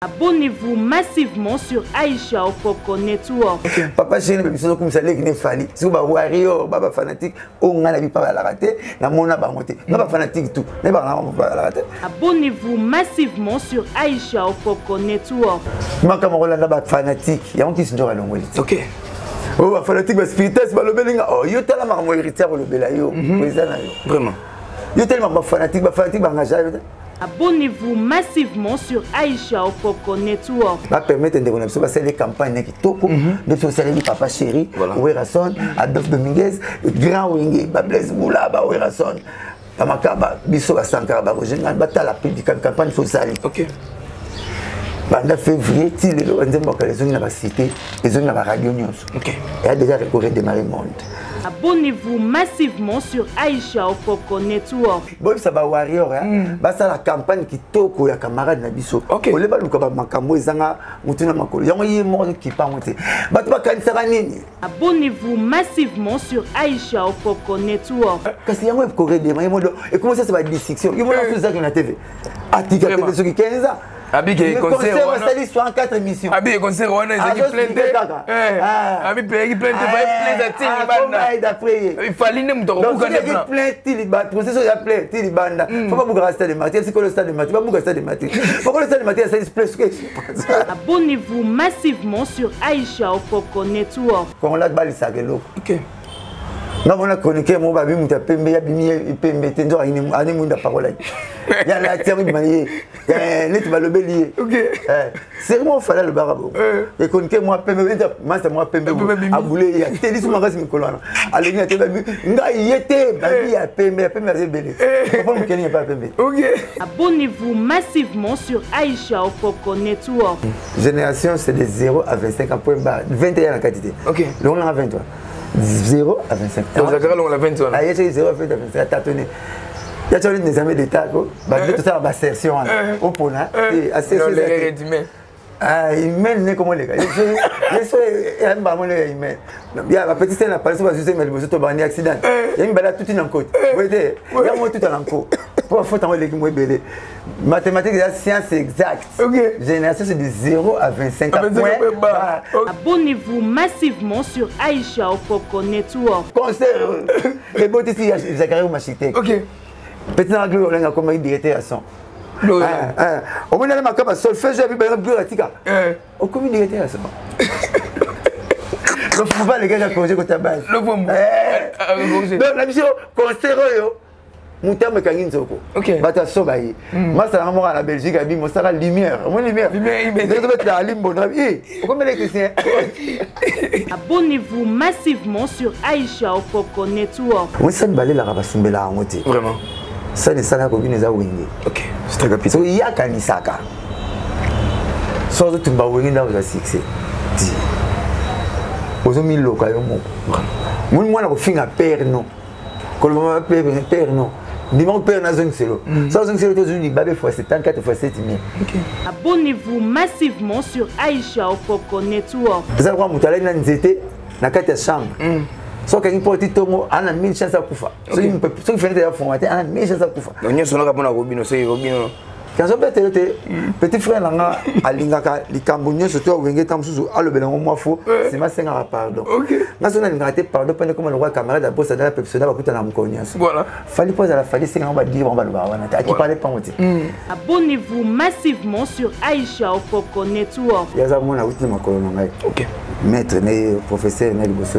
Abonnez-vous massivement sur Aïcha Okoko Network. Papa chéri, mais bisous comme ça les qui fali. Si vous ba warrior, baba fanatique, on a la vie pas la rater, na mona ba monter. Na ba fanatique tout. Na ba la rater. Abonnez-vous massivement sur Aïcha Okoko Network. Ma camarade là ba fanatique, il y a un qui se joue à l'ongoli. OK. Oh ba fanatique ba spiritus ba lobelinga. Oh, yo tala ma mo héritier ko lobela yo. Vraiment. Yo tellement ba fanatique ba engagé. Abonnez-vous massivement sur Aïcha Okoko Network. Va permettre de connaître ça les campagnes qui toko de socialiser papa chéri, Werason, Adolphe Dominguez, Grand Wingé, Blaise Moula, Werason, Tamakaba, Bisso Sankara, Roger, Batala campagne sociale. OK. Pendant février, il est les zones de la cité, les zones de la radio news. OK. Et a déjà démarré le monde. Abonnez-vous massivement sur Aïcha Okoko Network. Bon, ça va warrior, bah ça la campagne qui toko ya camarade na biso. OK. On le ba luka ba makambo ezanga mutuna makolo. Yango yi mo ki pa monte. Ba to ba kanisa nini. Abonnez-vous massivement sur Aïcha Okoko Network. Kasi yango ko rede ma yemo et comment ça va dissection. Yemo na tout ça que na TV. Atika TV ce qui 15 ans. Abi que concert on s'est sur 4 émissions. Abi concert on a qui plein de abi plein de plein de tili d'après. Il fallait ne muto ko kana plein tili banda. Processus ya plein tili banda. Faut pas bouger stade de Mathieu, c'est que le stade de Mathieu, pas bouger stade de Mathieu. Faut que le stade de Mathieu ça plus que. Abonnez-vous massivement sur Aïcha Okoko Network. Quand on l'a balle ça que l'eau. OK. Non, on a chroniqué mon babi muta pembe ya bimi pembe tenzo ani munda parole. Ya la terre manié. Net va le bélier. OK. C'est vraiment fallait le barabo. Et chroniqué moi pembe moi c'est moi pembe a boulé ya teli sous magasin colonna. Allez ni te babi nga yete babi ya pembe ya belé. Pourquoi me kenny pas pembe. OK. Abonnez-vous massivement sur Aïcha Okoko Network. Génération c'est de 0 à 25 ans point bas 21 en quantité. OK. Le on a 23. 0 à 25. Donc ça on a 20 ans. Ah, il y a 0 à 25 tâtonner. Il y a des amis d'État tout ça va sertion au pona et assez ah il mène comment les gars. Je suis un baron il mène. Il y a la petite scène à Palais sur juste mais le to bani accident. Il y a une balade toute en côte. Vous voyez, il y a moi tout en côte. Pour faut t'envoyer les qui belé. Mathématiques et sciences exactes. OK. Génération c'est de 0 à 25 ans. Abonnez-vous massivement sur Aïcha Okoko Network. Concert les beaux ici Zachary Machitech. OK. Petit anglais on a comme directeur à son. On va aller ma capa solfège avec ben bleu atika. Au commun directeur à son. Le football les gars projet côté base. Le bon. Donc la mission concert yo Moutam Kangin Zoko. OK. Bata Sobayi. Moi, ça m'a à la Belgique, abi mo sala lumière. Mon lumière. Lumière, il mettre la limbo. Comment l'électricien? Abonnez-vous massivement sur Aïcha Okoko Network. On s'en balé la rabasumbela ngote. Vraiment. Ça ne ça na ko bineza wingi. OK. C'est très capital. So il y a kanisaka. So zo tumba wingi na za succès. Di. Ozo mi loka yo mo. Mon mwana ko finga père non. Ko le mama père non. Dis-moi père na zone selo. Ça zone selo to zuni babe fois 74 fois 7000. OK. Abonnez-vous massivement sur Aïcha Okoko Network. Ça quoi mutala na nzete na kati ya chambre. So quand il porte tomo ana 1000 chances à kufa. So il peut so faire des formater ana 1000 chances à kufa. Donc nous sommes là pour Robino, c'est Robino. Quand on peut petit frère nanga alingaka likambunyo surtout wenge tamsuzu alobelango moi faux c'est ma senga pardon. OK. National ngate pardon pendant comme le roi camarade d'abord ça dans la persona va kuta na mkonyaso. Voilà. Fallait pas à la fallait senga on va dire on va le voir wana qui parlait pas moti. Abonnez-vous massivement sur Aïcha Okoko Network. Yaza mona uti makolo ngai. OK. Maître né professeur né liboso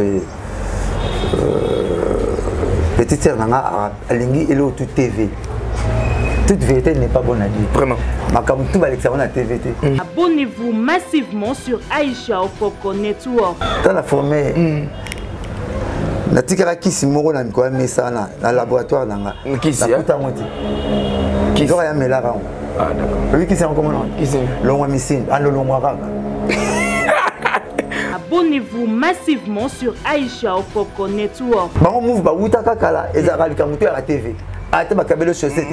petite sœur nanga alingi elo tout TV. Toute vérité n'est pas bonne à dire. Vraiment. Tout va l'examen à TVT. Abonnez-vous massivement sur Aïcha Okoko Network. Dans la formée, la tika kisi moro na mikoa mesa na laboratoire nanga. Kisi ya? Kisi ya melara. Ah d'accord. Oui kisi en comment non? Kisi. Longwa misine, ando longwa kaka. Abonnez-vous massivement sur Aïcha Okoko Network. Bango move ba wuta kaka la ezaka likamuto ya TV. Ate bakabelo chaussette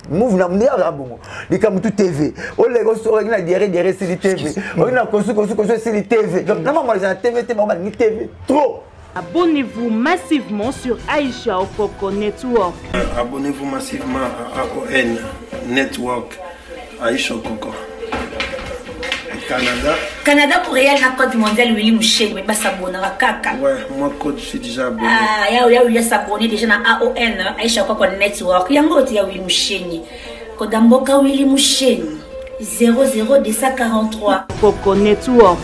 move na mndia la bongo likamutu TV o lego so na derrière sur TV o na kosu sur TV donc na maman na TV te maman ni TV trop. Abonnez-vous massivement sur Aïcha Okoko Network. Abonnez-vous massivement à AON Network Aïcha Okoko. Canada pour Real na code mondial Willy Mouchen mais pas s'abonner à kaka. Ouais, moi code je suis déjà abonné. Ah, il a s'abonner déjà na AON Aisha Coco Network. Yango ti ya Willy Mouchen. Kodamboka Willy Mouchen 00243 Coco Network.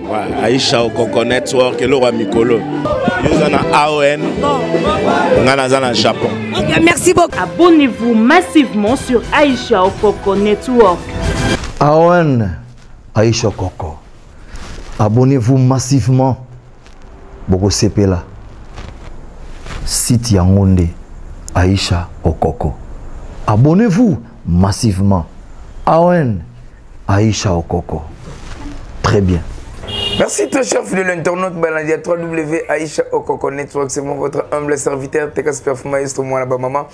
Ouais, Aisha Coco Network et le roi Mikolo. Nous en AON. Ngana Japon. Ok, merci beaucoup. Abonnez-vous massivement sur Aisha Coco Network. AON Aisha Coco. Abonnez-vous massivement. Boko Sepela. Site Yangonde Aisha Coco. Abonnez-vous massivement. AON Aisha Coco. Très bien. Merci très cher fidèle internaute Balandi à www.aisha Okoko Network. C'est moi votre humble serviteur Tekas Perfumaïste moi là-bas maman.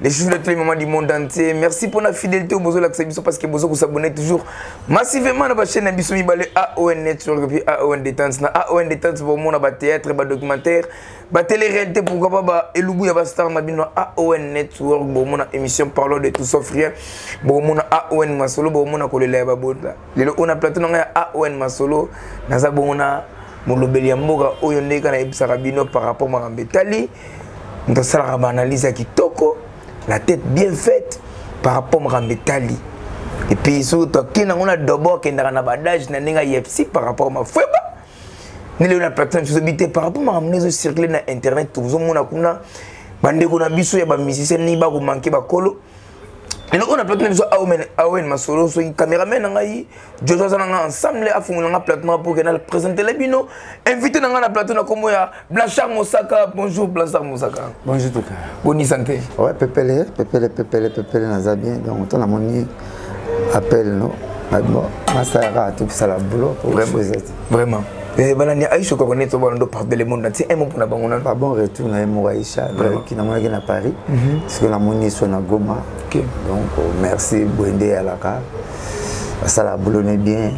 Les chouchous de tous les mamans du monde entier. Merci pour la fidélité au besoin de parce que besoin vous s'abonner toujours massivement à la chaîne Abisso Mibale AON Network et puis AON Détente. AON Détente pour mon théâtre, documentaire, télé-réalité pourquoi pas Elubu ya star mabino AON Network pour mon émission parlons de tout sauf rien. Pour mon AON Masolo pour mon kolela ba bonda. Lelo on a plateau na AON Masolo naza bonga molobeli ya mboka oyo ndeka na ebisaka bino par rapport à Mbetali. Nous sala ba analyse ya kitoko, la tête bien faite par rapport à Mbetali. Et puis surtout kina on a d'abord kenda na badage na ninga yepsi par rapport à Fweba. Nele na plateforme sur par rapport à mon circuler na internet tout le monde kuna bande ko na biso ya ba musicien ni ba ko manquer ba kolo. Et nous on a plateforme sur AON Masolo so cameraman ngai Jojo zanga ensemble a fungula plateforme pour que na présenter les bino invité na na plateau na komo ya Blanchard Mosaka. Bonjour Blanchard Mosaka. Bonjour tout cas. Bonne santé. Ouais pepele na bien donc on a moni appel non. Bon, ça ira tout ça la boulot pour vraiment. Balani Aisha Coco Network on parle le monde entier un mot pour na bango pas bon retour na mo Aisha qui na mona na Paris parce que la moni so na Goma. OK. Donc merci Bwende Alaka. Ça la boulot bien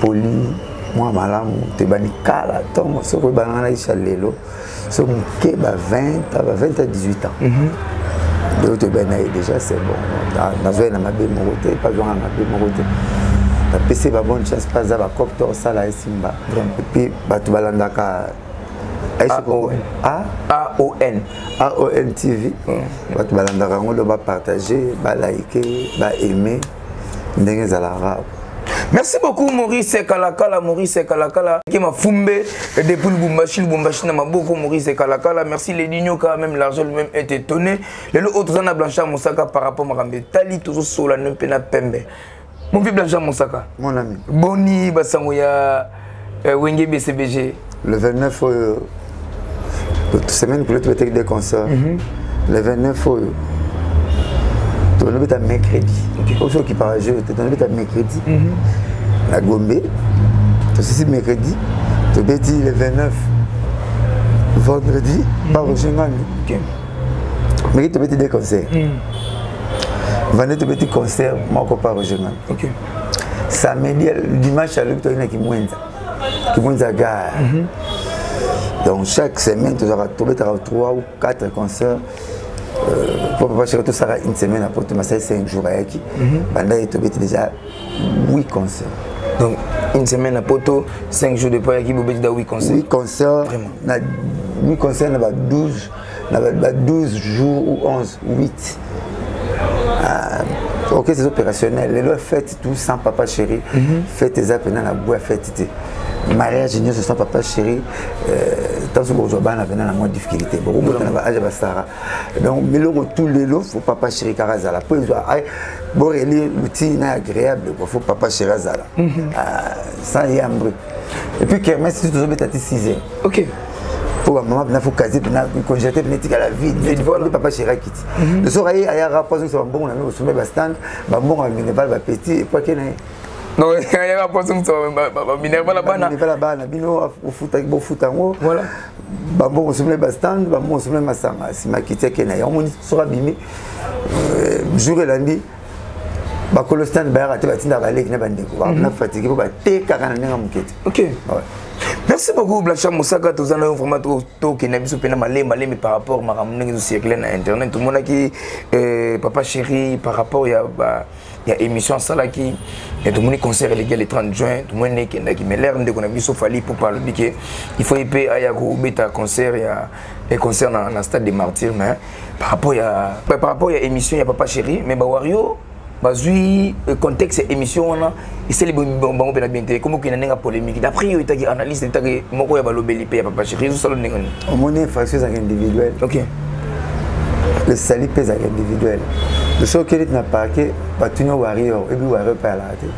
poli moi malamu te bani kala tom so ko banana Aisha lelo so ke ba 20 à 18 ans. Donc te bani déjà c'est bon. Dans zoé na mabe mo côté pas joindre na mabe mo côté. La PC va bonne chance pas à copter ça là Simba et puis batu balandaka AON TV batu balandaka ngolo ba partager ba liker ba aimer ndenge zalara. Merci beaucoup Maurice Kalakala qui m'a fumé depuis Lubumbashi na maboko Maurice Kalakala. Merci les Digno quand même l'argent lui-même est étonné. Les autres en a Blanchard Mosaka par rapport à Mbetali toujours sur la Nempena Pembe. Mon vieux Blanchard Mosaka. Mon ami. Boni Basangoya Wenge BCBG. Le 29 toute semaine pour le peut-être des concerts. Le 29 tu vas mercredi. Pour ceux qui parlent jeu, tu vas mercredi. La Gombe. Tu sais mercredi. Tu vas le 29 vendredi par Rogengan. Mais tu vas des concerts. Vendredi tu vas concert moi par Rogengan. OK. Samedi dimanche à l'hôpital qui Mwenza gare. Donc chaque semaine tu auras 3 ou 4 concerts. Pour pas chercher tout ça une semaine après tu m'as 5 jours avec pendant tu as déjà 8 concerts. Donc une semaine après 5 jours de pas qui vous déjà 8 concerts. 8 concerts. Na 8 concerts na 12 jours ou 11 ou 8. OK c'est opérationnel. Les fêtes tout sans papa chéri. Fête tes appels dans la boîte fête. Mariage union sans papa chéri tant que vous avez na moins difficulté beaucoup na âge basara donc mais le retour les lots faut papa chéri karazala pour bon relire l'outil na agréable faut papa chéri azala ça y est et puis que merci toujours betati 6h. OK pour maman na faut caser na congélateur benetika la vie de papa chéri quitte le soir il y a rapport sur bon na au sommet bastant ba bon minéval ba petit et quoi que non, il y a un point sur Minerva là-bas. Minerva là-bas, au foot en voilà. Bambo, on se met bastan, bambo, on se met massama. Si ma quitté Kenya, on sera bimé. Jour et lundi, bakolostan, bayarate, batinda, balek, n'a pas de quoi. On a fatigué pour battre 40 ans. OK. Merci beaucoup Blanchard Mosaka. Tous en un format qui n'a pas mais par rapport à ma ramener au siècle na internet tout le monde qui papa chéri par rapport à il y a émission ça qui et tout le monde concert le 30 juin tout le monde qui mais l'air de qu'on a mis sauf Ali pour parler que il faut épée ayako beta concert il y a un concert dans le stade des Martyrs mais par rapport à émission il y a Papa Chéri mais Wario bazui contexte émission on et c'est les bon bien bien comme qu'il y a une polémique d'après il y a analyse il y a moko ya balobeli pe ya Papa Chéri tout ça le nengani au moins infraction individuelle. OK le sali pèse individuel. Le seul qui n'a pas que Patunio Warrior et puis Warrior pas la rater.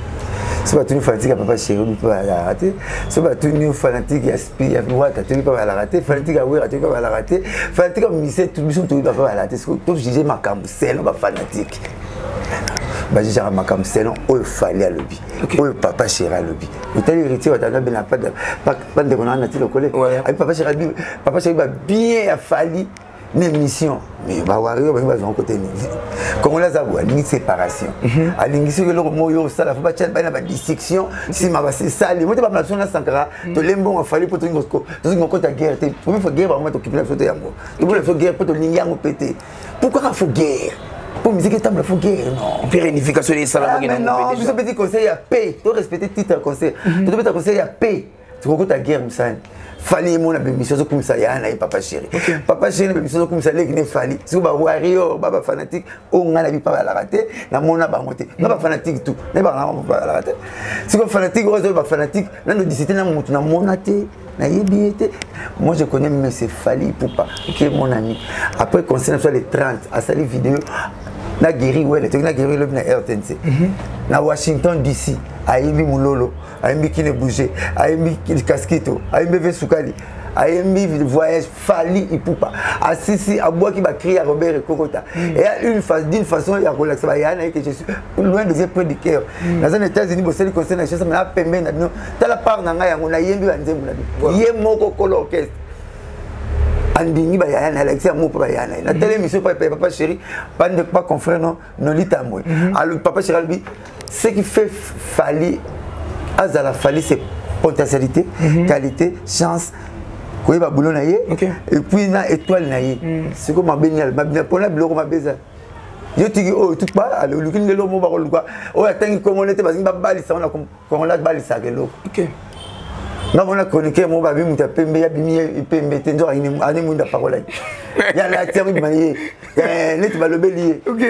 C'est Patunio fanatique à Papa Chéri pas la rater. C'est Patunio fanatique à Spi à Wata tu pas la rater. Fanatique à Wera tu pas la rater. Fanatique à Missé tout mission tout pas la rater. C'est tout juger Makam c'est non fanatique. Bah j'ai jamais Makam c'est non il fallait à lobby. Oh Papa Chéri à lobby. Le tel héritier va t'en bien pas de qu'on a natif le collègue. Avec Papa Chéri va bien à falli une émission mais va Wario va en côté comme on les a vu une séparation à l'initié que le mot yo ça la faut pas tchène pas une dissection si ma c'est ça les mots pas nation na sankara to lembo a fallu pour tout ngo côté guerre te pour faut guerre vraiment t'occuper la photo yango tout le faut guerre pour to linyango péter pourquoi il faut guerre pour musique table faut guerre non pérennification des salariés qui non vous avez petit conseil à paix to respecter titre conseil to petit conseil à paix tu côté guerre musane fallait mon émission comme ça yana et Papa Chéri Papa Chéri émission comme ça les qui ne fallait si ba Wario baba fanatique on a la vie pas la rater na mona ba monter na ba fanatique tout na ba la rater si ba fanatique ou ba fanatique na no disité na mutu na monaté na yebiete moi je connais mais c'est Fally Ipupa qui est mon ami après concernant sur les 30 à sa vidéo na guéri ouais na guéri le na RTNC na Washington DC ayebi mulolo ayebi qui ne bouger ayebi qui casquito ayebi vesukali ayebi voyage Fally Ipupa assisi à bois qui va crier à Robert Kokota et d'une façon il y a relaxé ba yana que je suis loin des près du cœur dans les États-Unis bo c'est concerne la chose mais na pembe na no tala part na nga yango na yembi ba nzembu na ye moko kolo orchestre andingi ba yana Alexis mo pa yana na télé émission Papa Chéri pas confrère non lita moi alors Papa Chéri lui ce qui fait Fally azala Fally c'est potentialité qualité chance quoi ba boulot na ye et puis na étoile na ye c'est comme ma benial pour la bloko ma beza yo tiki oh tout pas alors le kin le mo ba ko quoi oh atangi comme on était parce que ba balisa on a comme on la balisa que lo OK na bona chroniquer mo ba bi muta pembe ya bimi pembe tenzo ani munda parole ya la terme manier net ba lobeli OK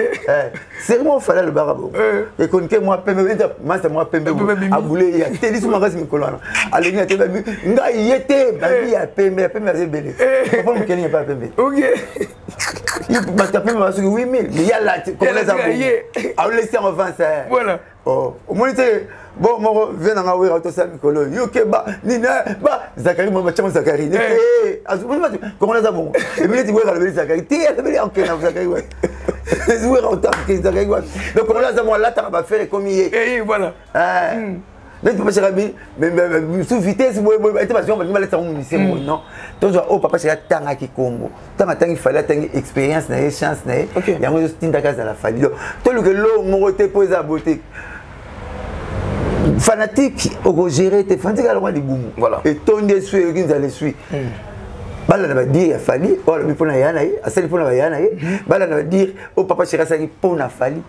c'est vraiment fallait le barabo et chroniquer moi pembe moi c'est moi pembe a boulé ya teli suma rasi mikolana alengi ya tebe nga yete ba bi ya pembe ya belé pourquoi me kenni pas pembe OK il ba taper ma sur 8000 mais ya la comme les abonnés a laissé en avance voilà oh au moins bon moi viens dans la auto ça mikolo yo ke ba ni na ba Zakari moi chama Zakari comment les abonnés et puis tu vois le Zakari tu es le OK na Zakari ouais les joueurs autant que Zakari ouais donc comment les abonnés là tu vas faire comme il est et voilà mais Papa Chéri mais sous vitesse moi était pas sûr mais mal ça non donc oh Papa Chéri tanga ki kombo tanga il fallait tanga expérience na chance na ya moi juste tinda casa la Fally to le lo mo te poser beauté fanatique au gérer tes fanatiques à la de boum voilà et ton des suies qui allait suivre bala na dire Fally oh le pour na yana a celle pour na yana bala na dire oh Papa Chéri ça qui pour na Fally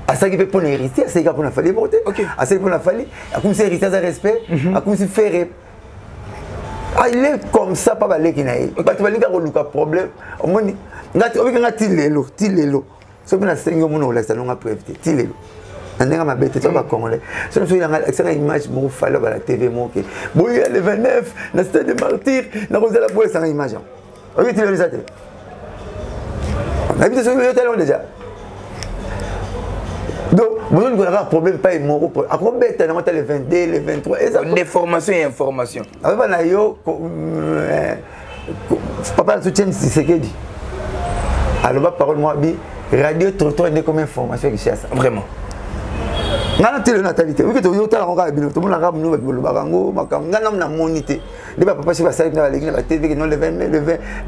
à ça qui peut pour hériter à ça qui pour na Fally porter à celle pour na Fally à comme c'est hériter ça respect à comme c'est faire il est comme ça pas balé qui naï ba tu balinga ko luka problème au moins ngati obika tilelo so bien na sengo mono la salon a prévité tilelo ndanga mabete to ba congolais so so ilanga extra image mo falo ba la TV mo ke boya le 29 na stade des Martyrs na kozala boya ça image ok tilelo ça te on habite sur le télé déjà donc vous n'avez pas de problème pas immoral à combien de temps le 22 le 23 et ça des formations et informations avec na yo papa soutien c'est que dit alors ba parole moi bi radio trottoir n'est comme information que c'est ça vraiment ngana télé natalité oui que tu yota la ngaka bino tout le monde ngaka bino ba bakango makam ngana na monité de papa chez ba ça na l'église ba TV non le 20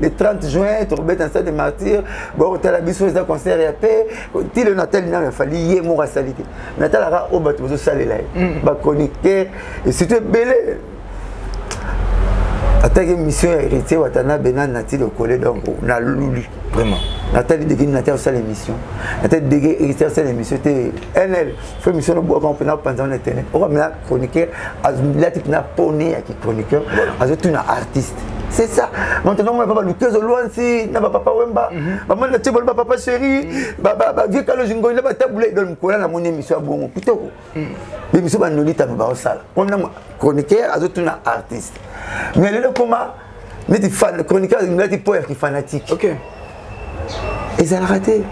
le 30 juin tu rebête un stade de Martyrs bon tu la biso za concert et paix télé natal na Fally yé mo rasalité natal ra o ba to salé là ba chroniqueur et c'était belé attaque mission héritier watana benan nati le collé donc na lulu vraiment Nathalie Degué Nathalie ça l'émission. Nathalie Degué héritière ça l'émission. C'était elle fait émission au bois quand on a pendant l'internet. On va mettre chroniqueur, là tu n'as poney qui chroniqueur, tu es artiste. C'est ça. Maintenant moi papa Lucas Oluansi, na papa Wemba, maman na tebol papa chéri, vieux Kalo Jingo na ba taboulé dans ko na mon émission bongo. Plutôt. L'émission ba nolita ba osala. On a chroniqueur, tu es artiste. Mais le comment mais fan chroniqueur, il poète qui fanatique. OK. Et ça a raté.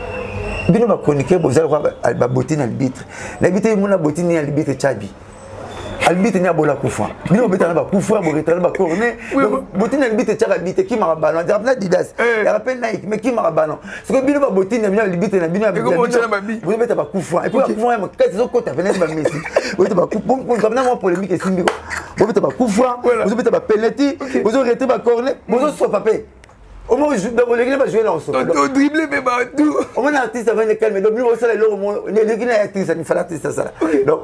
Bino ba chroniqueur bozala ba botine arbitre. L'arbitre mon botine arbitre Tchabi. Arbitre ni abola kufa. Bino betana ba kufa bo retana ba corner. Botine arbitre Tchabi arbitre qui m'a ballon. Rappelle Didas. Il rappelle Nike mais qui m'a ballon. Parce que bino ba botine bino arbitre na bino arbitre. Vous mettez ba kufa. Et puis kufa moi quand ils ont côté fenêtre ba Messi. Vous mettez ba kufa pour comme moi polémique et simbi. Vous mettez ba kufa, vous mettez ba penalty, vous arrêtez ba corner, vous soit papé. Au moins, je vais jouer là ensemble. On dribble, mais tout. Au moins, l'artiste va venir calmer. Donc, nous, on sait les artistes, il faut l'artiste, ça. Donc,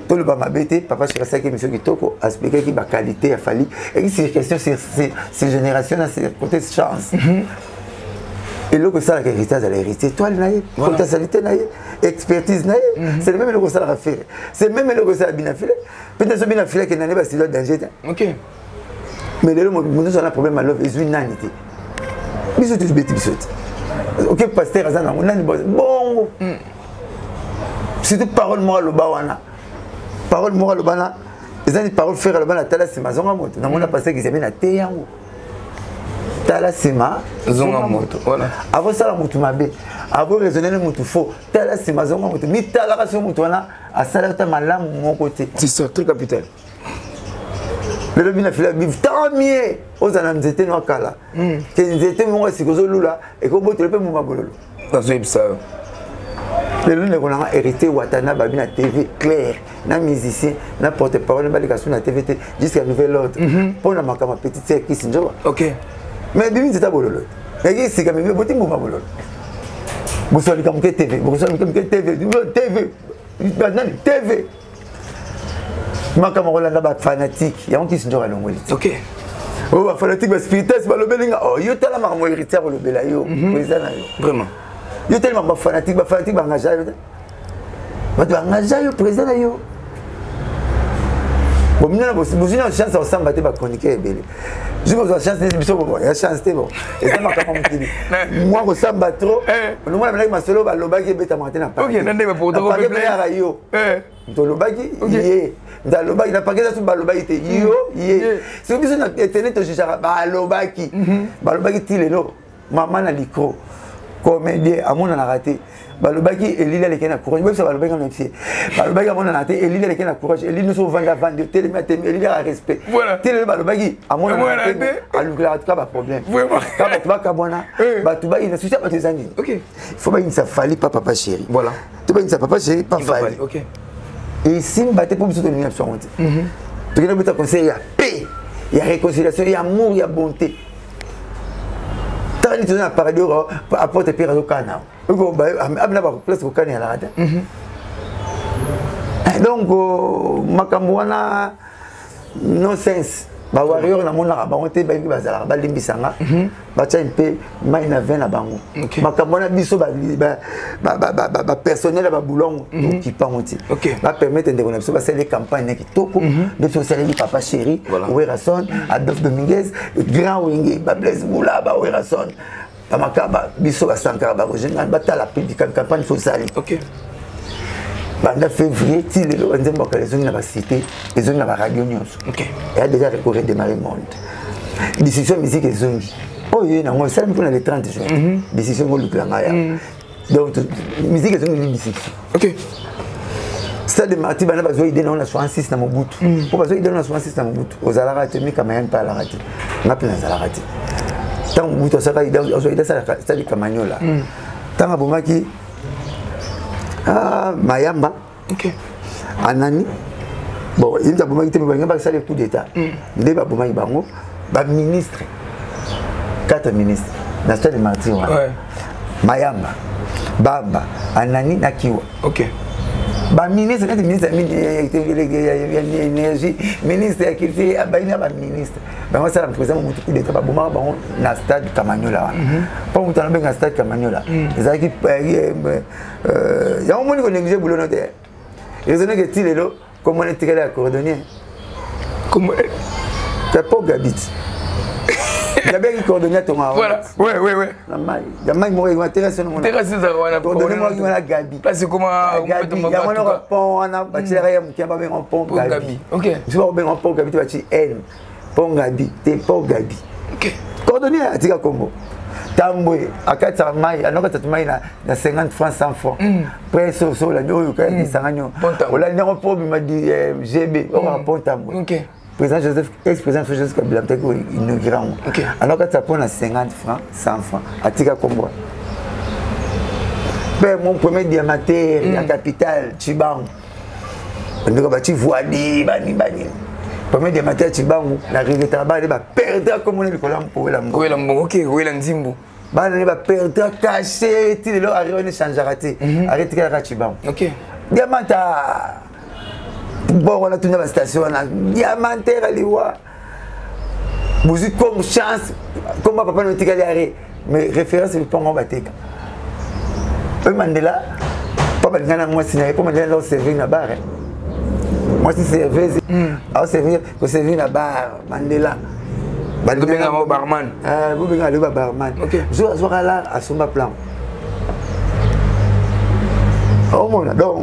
tout le monde m'a bêté. Papa, je suis resté avec M. Kitoko, a expliqué qu'il y a qualité, a fallu. Et c'est une question, c'est génération, c'est côté chance. Et là, que ça, l'héritage, elle a hérité. Toi, potentialité, expertise, c'est le même que ça a fait. C'est le même que ça a bien fait. Peut-être que bien fait qu'il n'y a pas de danger. Ok. Mais là, nous avons un problème à l'offre, ils ont une nanité. Bisous, tu bêtis, bisous. Ok, pasteur, on a une bonne. Bon. Surtout parole morale au bawana. Parole morale au bawana. Les gens disent parole faire le bawana, tala c'est ma zonga moto. Dans mon pasteur qui s'appelle Nateyango. Tala c'est ma zonga moto. Voilà. Avant ça, la moto m'a bé. Avant raisonner le moto faux. Tala c'est ma zonga moto. Mais tala la sur moto là, à salata malam mon côté. C'est ça, très capital. Le lobby n'a fait vivre tant mieux aux anamzétés no kala. Que nous étions moi si gozo lula et qu'on botte le peu mon mabololo. Dans ce ça. Le lune qu'on a hérité Watana babina TV clair, na musicien, na porte-parole, na balikation na TV jusqu'à nouvel ordre. Pour na makama petite sœur qui s'injoue. OK. Mais bibi c'est bololo. Et qui c'est quand même botti mon mabololo. Vous savez comme que TV, vous savez comme que TV, TV. TV. Ma camarade là fanatique, il y a un qui se joue à l'ongolite. OK. Oh, fanatique spirituel, c'est pas le belinga. Oh, yo tellement marmo héritier le belayo, président yo. Vraiment. Yo tellement fanatique bangaja yo. Ba bangaja yo président yo. Bon, mina bo, vous une chance ensemble battre ba chroniquer belé. Je vous chance des biso bon, il y a chance té bon. Et ça m'a pas monté. Moi ko samba trop. Nous moi la ma solo ba lobaki beta matin na pas. OK, nande ba pour trop plaisir yo. To lobaki, yé. Dans le bac, il n'a pas qu'à faire le bac. C'est comme si on a été tout juste à l'obaki. Balobaki, il est là. Maman a l'icro. Comédien, à mon on a raté. Balobaki, et l'île est qu'elle a courage. Même si Balobaki on a fait. Balobaki, à mon on a raté. Et l'île est qu'elle a courage. Et l'île nous sauve à vendre. Télématé, et l'île a respect. Voilà. Télé Balobaki, à mon on a raté. À l'ouclair, tu as pas de problème. Quand tu vas à Kabwana, tu vas y aller. Tu vas OK. Il faut pas une safali, papa chéri. Voilà. Tu vas une papa chéri, papa fali. OK. Et si on battait pour nous soutenir absolument. Tu as un conseil, il y a paix, il y a réconciliation, il y a amour, il y a bonté. Tant que tu as un paradis, apporte pire au canard. Donc, on a place au canard. Donc, Makamouana, non-sens. Ba warrior na mona ba onte ba bazala ba limbisanga ba tcha mpe mai na vin na bango makamona biso ba personnel ba boulongo qui pa onti ba permettre de biso ba faire des campagnes qui toko de socialiser papa chéri Werason Adolphe Dominguez grand wingé ba Blaise Moula ba Werason ba makaba biso ba sankara ba général ba ta la campagne sociale. OK. En février, si les gens ont la cité, ils ont la radio news. Il a déjà redémarré le monde. Décision musique et zone. Oh, il y a les 30 jours. Décision donc, musique et zone musique. OK. Ça de Marty, il a besoin d'aider dans la 66 dans mon bout. Pour besoin d'aider dans la 66 dans mon bout. Aux Alarate, mais quand même pas à la raté. On a plein d'Alarate. Tant que vous avez besoin ça de Camagnola. Tant que vous avez Mayamba. OK. Anani. Bon, il y a beaucoup de gens qui ont fait le coup d'état. Il y a beaucoup de gens qui ministre. 4 ministres. Dans ce cas de Martin. Mayamba. Baba. Anani Nakiwa. OK. ministre ministre l'énergie, ministre de la culture, ministre. Ben moi ça le président mon coup d'état bon na stade Camagnola. Pas on t'en bien stade Camagnola. Les équipes il y a un monde qui néglige boulot notaire. Ils ont que Tilelo comment on est tiré à cordonnier. Comment c'est pas Gabit. Il y a bien qui coordonne ton mari. Voilà, ouais. Il y a mal mourir, intéresse non. Intéresse ça on coordonne-moi qui la Gabi. Parce que comment Gabi, il y a un pont, on a bâti la qui a pas bien un pont Gabi. OK. Tu vas bien un pont Gabi, tu vas dire N. Pont Gabi, t'es pont Gabi. OK. Coordonner à Tika Combo. Tamboué, à 400 mailles, à 400 mailles, na 50 francs 100 francs. Près sur la nuit, quand il s'en gagne. On l'a dit, on m'a dit GB, on va pont Tamboué. OK. Président Joseph, ex-président Joseph Kabila, peut-être qu'il inaugurera. Alors quand ça prend à 50 francs, 100 francs, à Tika Combo. Mon premier diamantaire, la capitale, Chibang. On a bâti Voili, Bani. Premier diamantaire, Chibang, la rive de tabac, il va perdre comme on est le collant pour la mort. OK, oui, l'Anzimbo. Il va perdre, caché, il va arriver à changer raté. Arrêtez la Chibang. OK. Diamantaire. Bon, on a tourné la station, on a diamantaire à l'Iwa. Vous avez comme chance, comme papa nous dit qu'elle est arrêtée. Mais référence, c'est le pont en Bateka. Mandela, pas Mandela, moi, c'est pas Mandela, on servait une barre. Moi, c'est serveur, on servait une barre, Mandela. Vous avez un barman. Vous avez un barman. Je vais là à son plan. Oh mon Dieu, donc.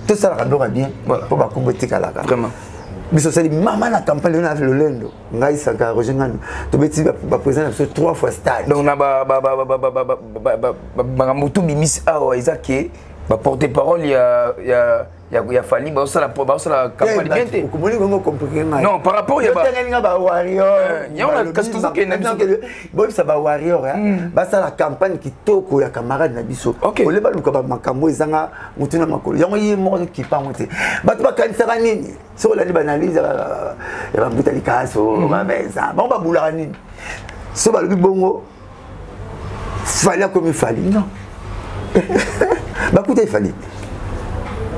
Tout ça va bien pour ma communauté kalaka. Vraiment. Mais c'est maman la campagne on a fait le lendo. Ngai saka rejoindre. Tu beti ba président sur 3 fois stade. Donc na ba mutu bimis awa izaki ba porte-parole ya fali ba ça la campagne bien té. Non, par rapport ya ba warrior. Ya on qu'est-ce que na biso bon ça ba warrior ba ça la campagne kitoko ya camarade na biso. Ole ba luka ba makambo ezanga mutu na makolo. Yango yi mo ki pa moté. Ba to ba kanisaka nini? So la banalise ya ba mbutali kaso ba beza. Ba bula nini? So ba lubi bongo fallait comme il fallait. Non. Ba kuta il fallait.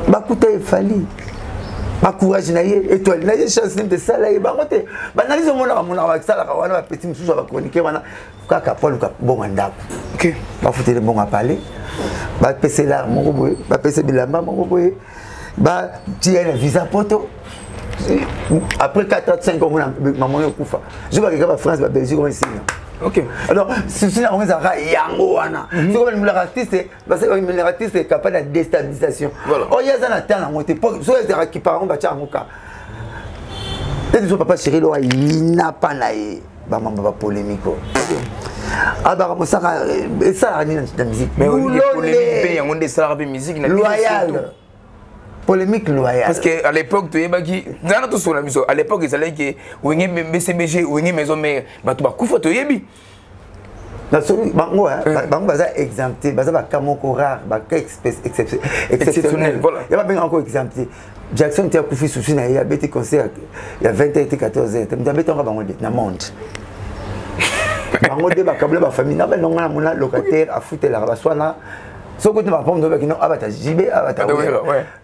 Bakuta efali ba courage na ye étoile na ye chance de ça là ba moté ba nalizo mona ba sala ka wana ba petit mususu ba chroniquer wana kaka Paul ka bonga ndako. OK ba fouter le bonga parler ba pese la moko boye ba pese bilamba moko boye ba tirer le visa poto après 4-5 ans maman yokufa je vais regarder France ba Belgique comme ici. OK. Alors, si on est à Yango, c'est comme l'artiste, parce que l'artiste est capable de déstabilisation. Oh, il y a un attend, on était pas, soit il y a qui parlent, bah tiens, mon cas. Et tu papa chéri, il n'a pas naïe, bah maman polémique. Ah bah ça, ça a rien dans la musique. Mais on dit polémique, on dit ça la musique, loyal. Polémique loyale. Parce qu'à l'époque, tu es dans tout sur la musique. À l'époque, ils allaient que on est BCBG, on est maison mais tu vas couper tu yebi. Dans ce bango baza exempté, baza ba kamoko rare, ba exceptionnel. Voilà. Il y a pas encore exempté. Jackson tu as couffé souci na ya bête concert il y a 20 et 14 ans. Tu as bête on va bango na monde. Bango de ba kabla ba famille na ba nonga na locataire a foutre la ba swana. Ce que tu vas prendre avec nous, abata JB, abata ouais.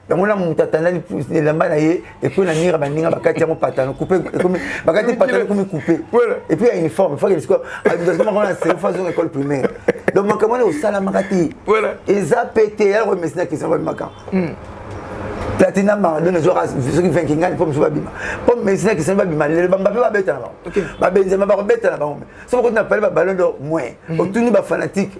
Donc on a mon tatana les lamba na ye et puis on a mis rabaninga bakati mon pantalon coupé comme bakati pantalon comme coupé. Et puis il y a une forme, il faut que soit on a c'est phase de école primaire. Donc comment au sala makati. Voilà. Et ça pété alors mais c'est qui sont pas makan. Platina Maradona jouera ceux qui font kingan pour jouer bima. Pour mais c'est qui sont pas bima, les bamba pas bête là-bas. OK. Ba Benzema ba bête là-bas. Ce qu'on appelle ba ballon d'or moins. Autour ba fanatique.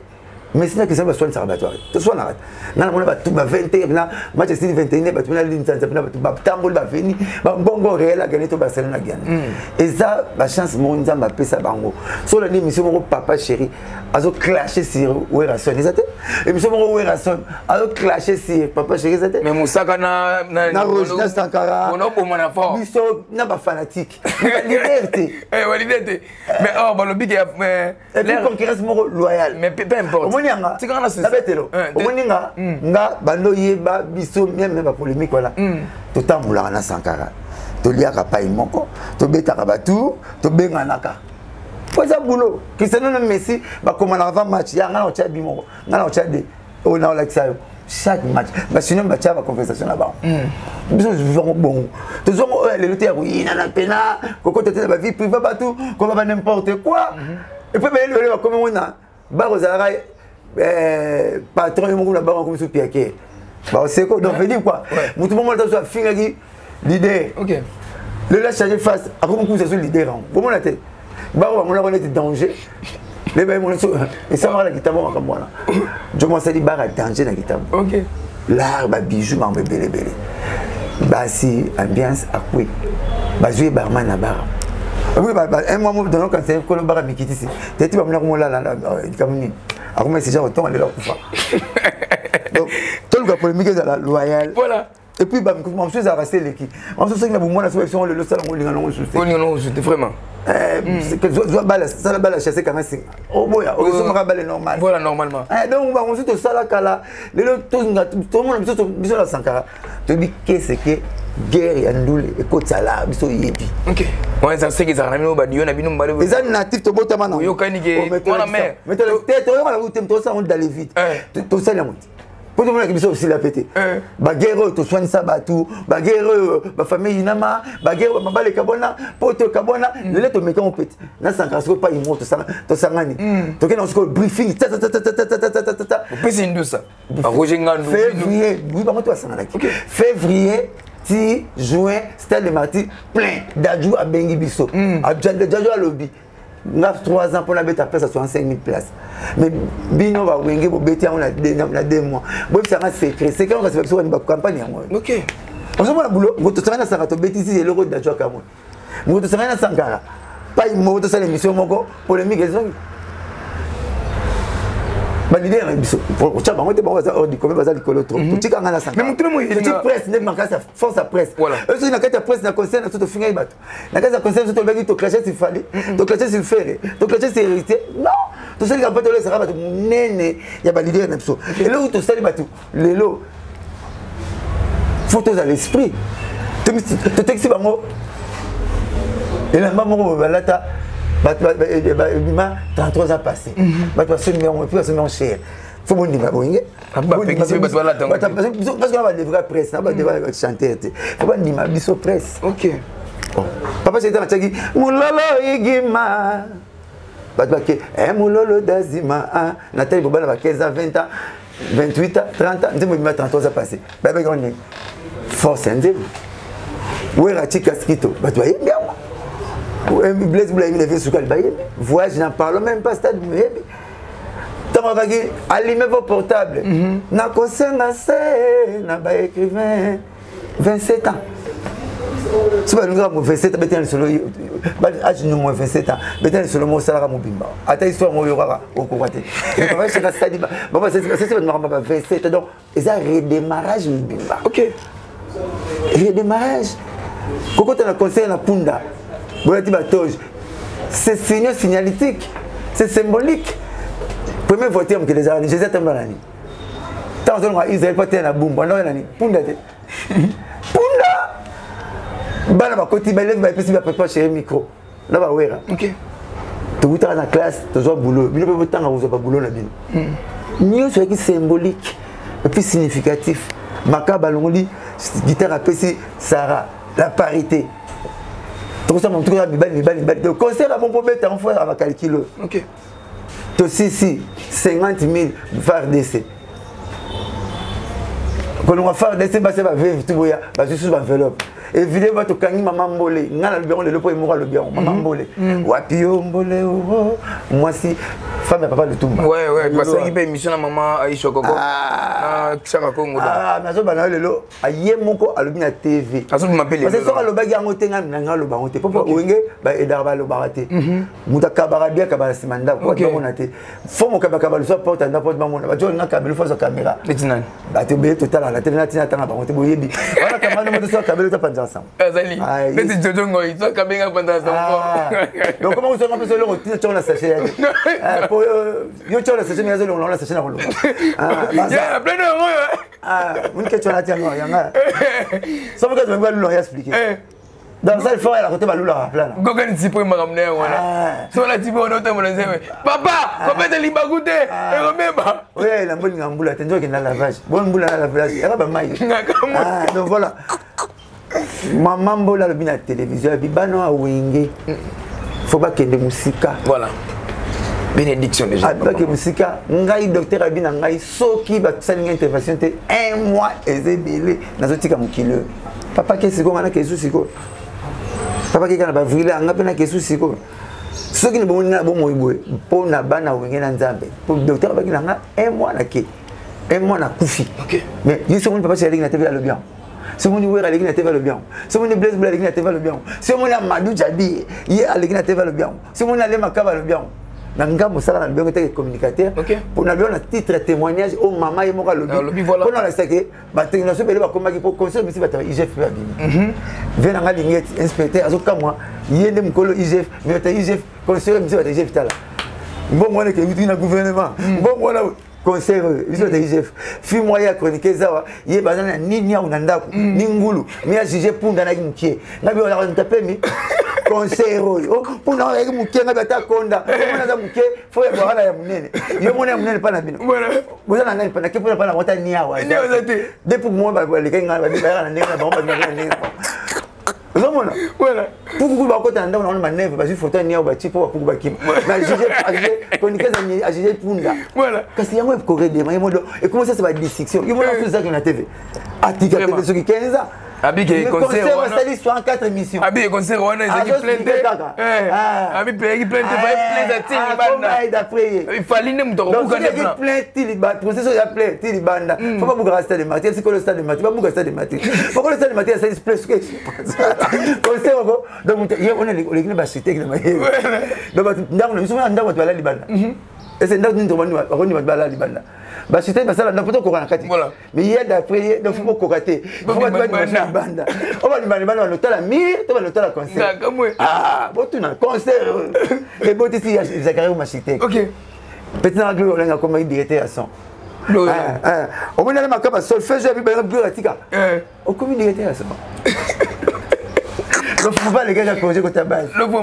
Mais c'est que ça va soigner ça rabattoir. Tu sois là. Nan on va tout ba 21 là, match c'est 21 ba tout na ligne ça ba tambol ba veni, ba bongo réel a gagné to Barcelone gagné. Et ça ba chance mon nzamba pesa bango. So la mission mon papa chéri, azo clasher sur Werrason. Exact? Et mission mon Werrason, azo clasher sur papa chéri exact? Mais Moussaka na Rojna Sankara. On a pour mon enfant. Mission na ba fanatique. Liberté. Eh liberté. Mais oh ba le big mais la concurrence mon loyal. Mais peu importe. C'est quand on a betelo. Omoninga nga bando yeba biso même ba polémique voilà. To tambula na Sankara. To liaka pa imoko, to betaka batu, to benganaka. Poza boulot. Cristiano Messi ba komana avant match ya nga na ocha bimoko. Nga na ocha de on a l'accès. chaque match sinon batia ba conversation là-bas biso vivons bon toujours les lutter oui na pena koko tete ba vie privée pas tout comme ba n'importe quoi et puis le comme on a ba rozara patron mo na ba comme sous piqué ba c'est quoi donc veut dire quoi tout le monde doit finir qui l'idée OK le laisse changer face à comment vous êtes leader comment la tête ba on a connaît danger les ben mon et ça m'a la guitare comme moi là je commence à dire bar danger la guitare OK là ba bijou ma belé ba si ambiance à quoi ba jouer barman à bar oui ba un mois dans le quand c'est que le bar mikiti ici tu vas venir comme là comme ni à comment c'est déjà autant aller là pour donc tout le polémique dans la loyale voilà et puis bah je suis à rester l'équipe on se sait que moi la solution le salon on le vraiment c'est que je balle ça la balle chasser quand même c'est oh boya on se marre balle normal voilà normalement donc on se tout ça là kala le tout le monde biso la sankara tu dis qu'est-ce que guerre ya ndule et kota la biso yebi OK ouais ça c'est que ça na mino badio na bino mbale les natifs to botama na yo kanige on la mer mais tu on la route to ça on d'aller vite to ça la monte pour tout le monde qui biso aussi la pété ba guerre to soigne ça ba tout ba guerre ba famille inama ba guerre ba bale kabona poto kabona le to mettre en pète na sankara so pas imo to sangani to kena on briefing ta pèse une ça Roger Ngandou février oui ba moto sangana février si juin stade de Marty plein d'adjou à Bengi Bisso à Djadjo à lobby 3 ans pour la bête après ça 65 000 places mais bino va wenge bo beti on a 2 mois bon ça va secret c'est quand on va faire une campagne moi OK on se voit la boulot vous te savez na sanga to beti si le road d'adjou Cameroun vous te savez na sangara pas une moto ça l'émission moko polémique ils ont ba l'idée est biso pour ça ba moto ba za ordi comme ba za likolo trop tu kanga na sanga mais tout le monde il presse ne manque ça force à presse eux c'est na kata presse na concerne na tout finga bato na kata concerne tout le to clasher s'il fallait to clasher s'il fait to clasher c'est hérité non to ça ka bato le sera bato nene ya ba l'idée na biso et là où to sali bato lelo photos à l'esprit to texte ba mo et là maman balata 33 ans passés. Parce que cher. Faut bon dire parce qu'on va devrait presse, on va devrait chanter. Faut pas dire ma biso presse. OK. Papa c'était un tagi mulolo igima. Parce que mulolo dazima Nathalie Bobana va 15 ans, 20 ans, 28 ans, 30 ans, nous 33 ans passés. Bah on est force ndé. Où est la tika skito? Bah tu vois bien. Blaise Boulaye il avait sous Kalbaye. Voyage n'en parle même pas stade mais tant on va dire allumez vos portables. Na kosenga se na ba écrivain 27 ans. Si vous avez 27 ans, vous solo âge nous moins 27 ans. Vous solo mo sala mo bimba. Ata histoire mo yorara au côté. On va chercher ça dit bon c'est votre maman 27 donc ils a redémarrage bimba. OK. Redémarrage. Koko tu na conseil na punda. C'est signalétique, c'est symbolique. Premier voté que les Arabes, Jésus est un banani. Tant que Israël peut être un boum, on a un punda. Punda. Bana ba koti ba lève ba pesi ba préparer chez micro. Là ba wera. OK. Tu vois dans la classe, tu vois boulot. Bino peut temps vous pas boulot na bino. Mieux c'est qui symbolique et puis significatif. Makaba longoli guitare à pesi Sarah, la parité. Tout ça, mon truc, le concert à mon problème, t'es en fois à ma calcul. OK. Tu sais, 50 000 VAR d'essai. Quand on va faire d'essai, ça va vivre tout le monde, je suis enveloppe. Évidemment, tu as maman mbolé. On a le bureau, le pot est mort le bureau. Maman mbolé. Wapio mbolé. Moi, si. Femme et papa de tout. Ouais, ouais. Parce qu'il y a une émission à maman Aïcha Koko. Ah, Chaka Kongo. Ah, mais je vais le lot. Aïe, mon co, à la TV. Parce que vous m'appelez. Parce que ça, le bagage en hôtel, on a le baroté. Pourquoi vous avez et d'arba le baraté. Mouta Kabarabia, Kabasimanda. Quoi, on a été. Faut mon Kabakabal soit porte à n'importe moment. Tu as un câble, fois sa caméra. Maintenant. Bah, tu es tout à l'heure. La télé, tu as un baroté. Vous voyez, voilà, caméra, tu as un câble, tu as pas ensemble. Azali. Mais c'est Jojo Ngoy, tu as câble, pendant ensemble. Donc, comment vous avez un peu sur le routine, tu as la sachet. Yo tu as la session mais on la session na il y a plein de mots une question là tiens non il y en a ça me casse même pas le expliquer dans ça il faut la côté balula plan Gogan tipo makamne wana so la tipo on otemona nzeme papa kopete libakute e remember ouais la mboli ngambula tenzo ke na lavage bon mbula na lavage ya ba mai donc voilà maman mbola le bina télévision bibano a wenge faut pas kende musika voilà bénédiction déjà pas que musika ngai docteur abina ngai soki ba salinga intervention te 1 mois ezebele nazotika mukilo papa ke siko ngana ke siko papa qui kana ba vriller anga pena kesu siko soki ni bomona bomo ibwe pona bana wenge na nzambe pour docteur ba kinanga 1 mois na ke 1 mois na kufi OK mais yeso mon papa c'est na TV le bien c'est mon wera le na TV le bien c'est mon blaise blaise na TV le bien c'est mon Amadou Djabi ye ale na TV le bien c'est mon ale makaba le bien nanga mosala na bien que communicateur pour na bien na titre témoignage au maman et moka lobby pour na la sake ba technicien bele ba komaki pour conseil bisi ba IGF ba bimi vena nga lingeti inspecteur azoka moi yende mkolo IGF mais ta IGF conseil bisi ba IGF tala bon moi que na gouvernement bon moi conseil bisi ba IGF fi moi ya chronique zawa ye bazana nini ya unandako ni ngulu mi ya juger punda na kimkie ngabi wala ntape mi conseil oh pour na ya kimkie ngabi atakonda mona za muke fo ya bwana ya munene yo mona ya munene pana bino bozana nani pana ke pana wata ni awa depuis moi ba le kenga ba na nenga ba na nenga Zamona. Voilà. Pourquoi ba kota ndao na maneve ba photo ni ba tipo ba pourquoi kim. Na juger konikeza ni juger punda. Voilà. Kasi yango ko rede ma modo et comment ça va dissection. Il mona tout ça que na TV. Atika TV ce qui 15 ans. Abi ke concert wana. On s'est sur 4 émissions. Abi concert wana ezaki plainte. Abi peki plainte va plainte tili banda. D'après. Il fallait ne mutoko buka ne plan. Plainte tili banda. Processus ya plainte tili banda. Faut pas buka stade de Martyr, c'est que le stade de Martyr, pas buka stade de Martyr. Faut que le stade de Martyr ça place que. Concert ngo donc on est les ba cité que na. Donc ndako na misuma ndako tu ala libanda. Et c'est ndako ndio bani ba la libanda. Bah c'était ça là n'importe quoi na kati mais il y a d'après donc faut pas cocater faut pas te banda on va demander banda l'hôtel à mire tu vas l'hôtel à concert ah bon tu na concert et bon tu si Zakaria Machité OK petit na gloire on a comme directeur à son on va aller makaba solfège avec ba gloire tika au comme directeur à son donc faut pas les gars projet que ta base donc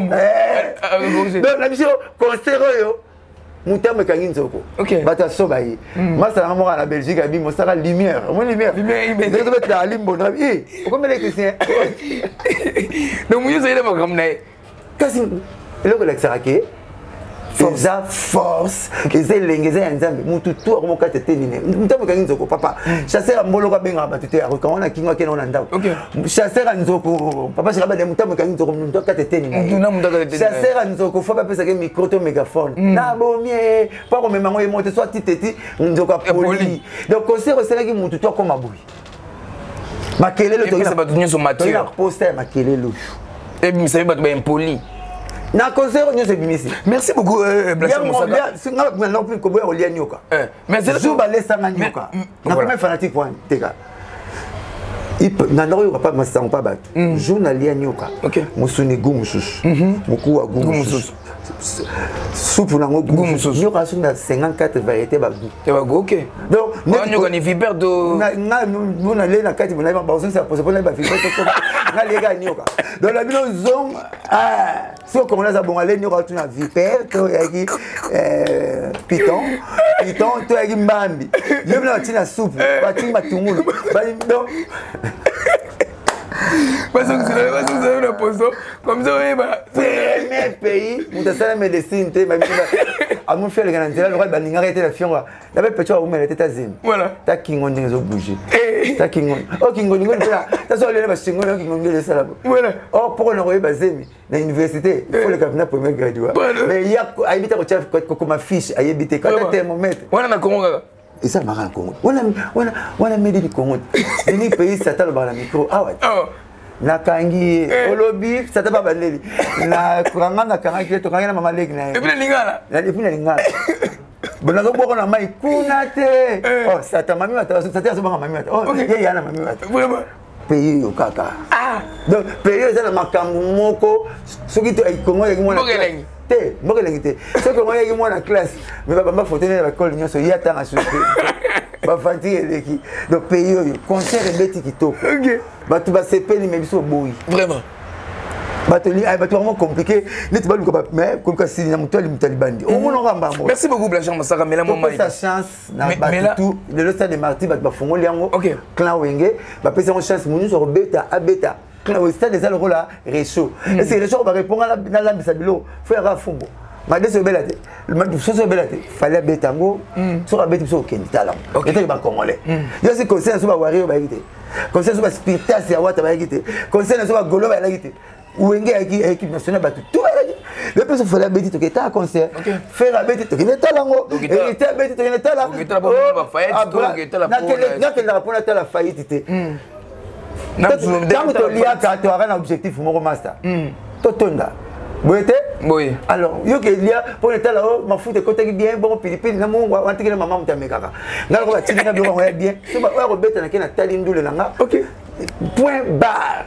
la mission concert yo Moutam kangi nzoko. Bata soba yi. Masa na mora na Belgique abi mosaka lumière. Mon lumière. Lumière. Vous êtes à limbo na bi. Comment les Christiens? Donc vous avez pas comme naï. Kasi le collègue sarake. Force. Eze lengeze nzambe. Mutu tout ko mokate tenine. Moutam kangi nzoko papa. Chasseur mbolo ka benga batute ya ko na kinga ke na ndako. Chasseur nzoko papa shiraba de moutam kangi nzoko mutu ka tenine. Chasseur nzoko faut pas penser que micro to mégaphone. Na bomie pas comme maman et monter soit titeti nzoko poli. Donc concert c'est que mutu to ko mabui. Makelelo to ça va tenir son matière. Poster makelelo. Et vous savez pas bien impoli. Na concert on se bimisi. Merci beaucoup Blasson Moussaka. Singa na plus ko boya olia nyoka. Mais c'est Zuba lesa na nyoka. Na comme fanatique point teka. Nandoro yoka pas masang pas bat. Journalien nyoka. Musuni gumusus. Muku wa gumusus. Soupe na gumusus. Nyoka sur 54 variétés ba goût. Te ba goût OK. Donc nyoka ni vipère do na mona le na kati mona ba bazo ça pose pas ba vipère to na le ga nyoka. Donc la bino zong si on commence à bon aller nyoka tu na vipère to yaki piton to yaki mbambi. Le bino tina soupe ba tima tungulu. Ba donc parce que c'est une poisson comme ça oui bah premier pays où ça la médecine te ba à mon faire le garantie là le ba ninga arrêter la fion la belle petite ou mais ta zine voilà ta kingo ndenzo bouger ta kingo oh kingo ningo là ta so le ba singo kingo ngele sala voilà oh pour on aurait bazemi na université il faut le cabinet premier graduat mais il y a habiter au chef comme ma fiche à habiter quand thermomètre voilà na Congo et ça marrant Congo wana medi du Congo ni pays ça t'a le ba la micro ah ouais na kangi olobi ça t'a pas baleli na kuranga na kangi to kanga na mama leg na et puis na lingala bon nazo boko na mai kuna te oh ça t'a mami mata ça t'a so mami mata oh ye yana mami mata vraiment pays yo kaka donc pays ça na makambo moko soki to ay Congo ya mwana te mokelengi te soki Congo ya mwana classe mais ba photo na ba école nyoso ya tanga so ba fatigue eleki donc pays yo concert ebeti kitoko bato basepeli mais biso boyi vraiment vraiment compliqué. Merci beaucoup, Blanchard Massara. Mais là, maman, sa chance, le stade de Marty, clan Wenge, une chance, mon sur bêta, à bêta. Clan stade des alrola, réchaud. Et c'est réchaud, on va répondre à la Bissabilo, faire à Fumbo. Ma deux belate, le match de belate, fallait bétango, sur la bête, sur aucun talent. Et il va congolais. Il y a ce conseil sur la warrior, conseil sur la spiritas, et à Wata, conseil sur la golo, Wenge équipe nationale, tout va aller. Le plus il fallait bêter, tu étais à concert. Faire la bête, tu étais là. Et il était à bête, tu étais là. Tu étais là. Tu la faillite. Quand tu lis à tu auras un objectif, mon master. Totonda. Oui. Alors, il y a pour le temps là-haut, ma foute de côté bien, bon, Philippines, on va intégrer la maman, on t'a mis caca. Là, on va tirer bien, bien. Si on va rebêter dans la taline d'où le langa. Ok. Point barre.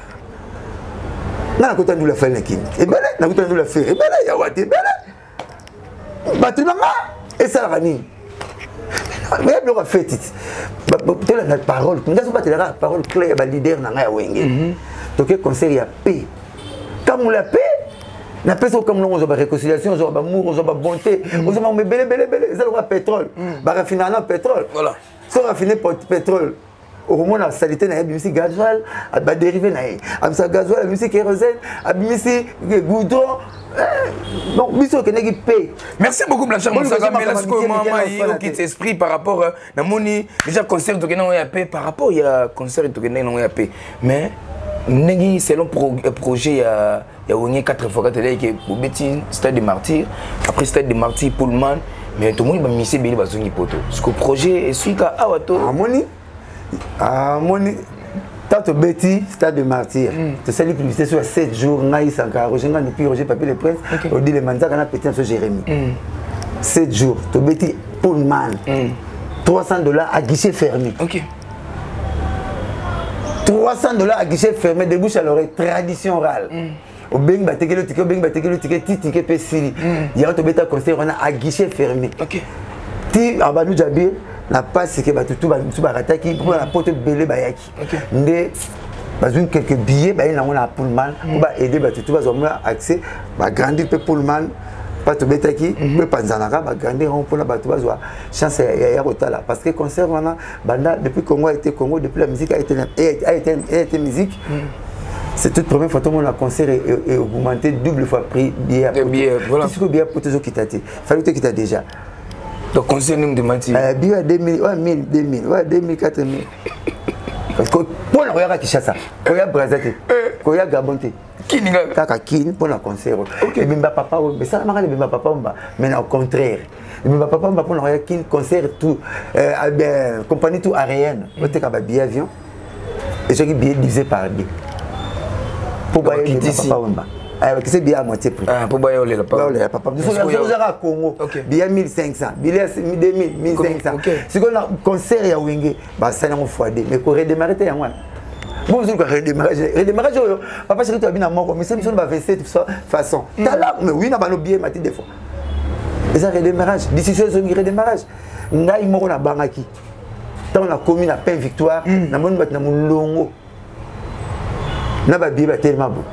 Là, on a la fin de et bien là, on a la fin. Et bien là, il y a what, et bien là. Battu langa. Et ça, la rani. Mais il y a fait it. Tu as la parole. Tu as la parole claire, le leader dans la wenge. Donc, le conseil, il y a paix. Quand on la paix, on a paix comme nous, on a réconciliation, on a amour, on a bonté, on a belé, on a pétrole. On a raffiné pétrole. Voilà. Si on raffine pétrole, au moment la saleté, on a mis gasoil, on a dérivé, on a mis gasoil, on a mis kérosène, on a mis goudron. Donc, merci beaucoup, Blanchard Massara. Mais là, ce que maman a eu qui esprit par rapport à Namoni, déjà concert de Kenan OAP, par rapport à concert de Kenan OAP. Mais, selon le projet, il y a 4x4 qui est Stade des Martyrs, après Stade des Martyrs, Pullman, mais tout le monde va misser Béli Bazongi Poto. Ce que le projet est celui qui a Awato. Amoni. Tant que Betty, Stade de Martyr, tu sais, publicité sur 7 jours, Naïs Sankara, Roger depuis Roger Papier le Prince, on dit les mandats qu'on a pété sur Jérémy. 7 jours, tu Betty Pullman, $300 à guichet fermé. $300 à guichet fermé, de bouche à l'oreille, tradition orale. Au Beng Bateke le ticket, ticket Pessili. Il y a un Betty conseil, on a à guichet fermé. Ti Abadou Djabir. La passe c'est que tout va rattaquer pour la porte belé bayaki. Ndé bazou quelques billets bah il a Pullman pour aider tout va avoir accès va grandir pour Pullman pas te betaki peut panzanaka va grandir pour la bateau va avoir chance ya rotala parce que concert wana banda depuis Congo a été Congo depuis la musique a été musique. C'est toute première fois que mon concert est augmenté double fois prix billet. Voilà. Ce que billet pour tous qui t'a dit. Fallait que tu as déjà. Donc, conseil nous demande si. Bien 2000, 2000, 4000. Parce que pour la Roya Kishasa, Roya Brazate, Roya Gabonte, Kaka Kin, pour le concert. Et Bimba Papa, mais ça m'a dit Bimba Papa, mais au contraire. Bimba Papa, pour le Roya Kin, concert tout, compagnie tout aérienne, on était comme billet avion, et j'ai billet divisé par deux. Pour bailler Bimba Papa. C'est bien à moitié prix. Pour bailler le papa. Nous sommes à Congo. Bien 1500, bien 2000, 1500. Si on a concert à Wenge, ça n'a pas fouadé. Mais pour redémarrer, il y a un bon, vous avez redémarrage. Papa, je suis bien à mort, mais c'est une façon de façon. Mais oui, on a nos billets des fois. Et ça, redémarrage. Décision de redémarrage. On a une bangaki. Tant on a commis la paix victoire, on a mon longo. On a billet tellement beau.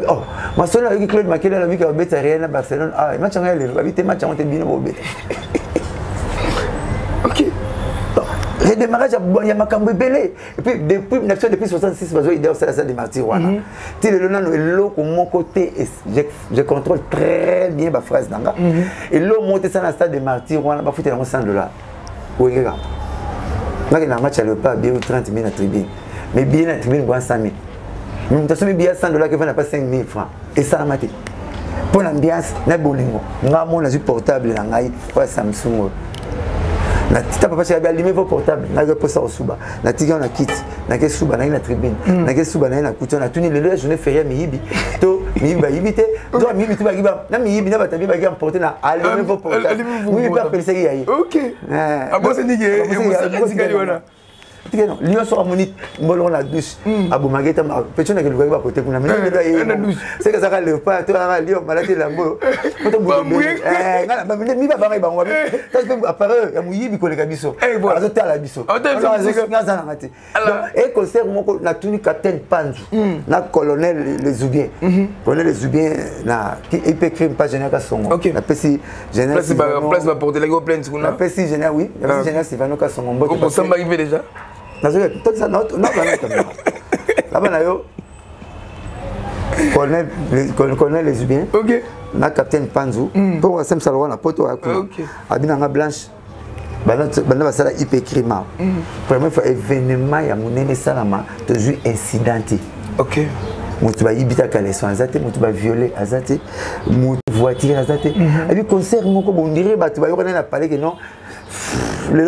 Oh, ma soeur avec Claude Makela la vie qui a bête rien à Barcelone. Ah, match en elle, va vite match en te bien au bête. OK. Le démarrage il y a Makambo belé. Et puis depuis 1966 bazo idée ça des Martyrs wana. Tu le nano lo ko mon côté je contrôle très bien ma phrase nanga. Et lo monter ça dans stade des Martyrs wana ba fouter dans $100. Oui gars. Là il a match à le pas bien 30 000 à tribune. Mais bien à tribune 100 000. Nous avons bien $100 qui vont pas 5 000 francs. Et ça, pour l'ambiance, nous avons un portable, nous Samsung. Na tita papa chez allumé vos portables, na go posa osuba. Na tiga na kit, na ke suba na ina tribune, na ke suba na ina kuto na tuni le journée férié miyibi. To miyiba yibite, do miyibi tu bagiba, na miyibi na batabi bagi emporter na allumé vos portables. Oui, pas penser y aille. OK. Ah bon c'est nigé, Lyon sera moni molon la douche abomageta petona que le voyez à côté kuna mais c'est que ça va le pas toi Lyon malade la mbo poto boulé ngala ba mi ba ba ba parce que apparaît ya muyibi ko le kabiso alors ta la biso ngaza na ngati et concert moko na tuni capitaine Panzu na colonel les Zubien colonel les Zubien na il peut écrire pas général Kasongo na pesi général place va porter les go plainte kuna pesi général oui la général Sivano Kasongo mbo on s'en va arriver déjà. Tout ça, non, là-bas, colonel les Ubiens, na capitaine Panzu, pour Sam Salwa, na poto à Abinanga Blanche, Banana Sala Hypercrima. Première fois, événement, il y a mon salama, toujours incidenté. Ok. Moutou va yibita kaleson azate, moutou va violer azate, moutou voiture azate. Et puis concert, on dirait, tu vas y avoir parlé que non.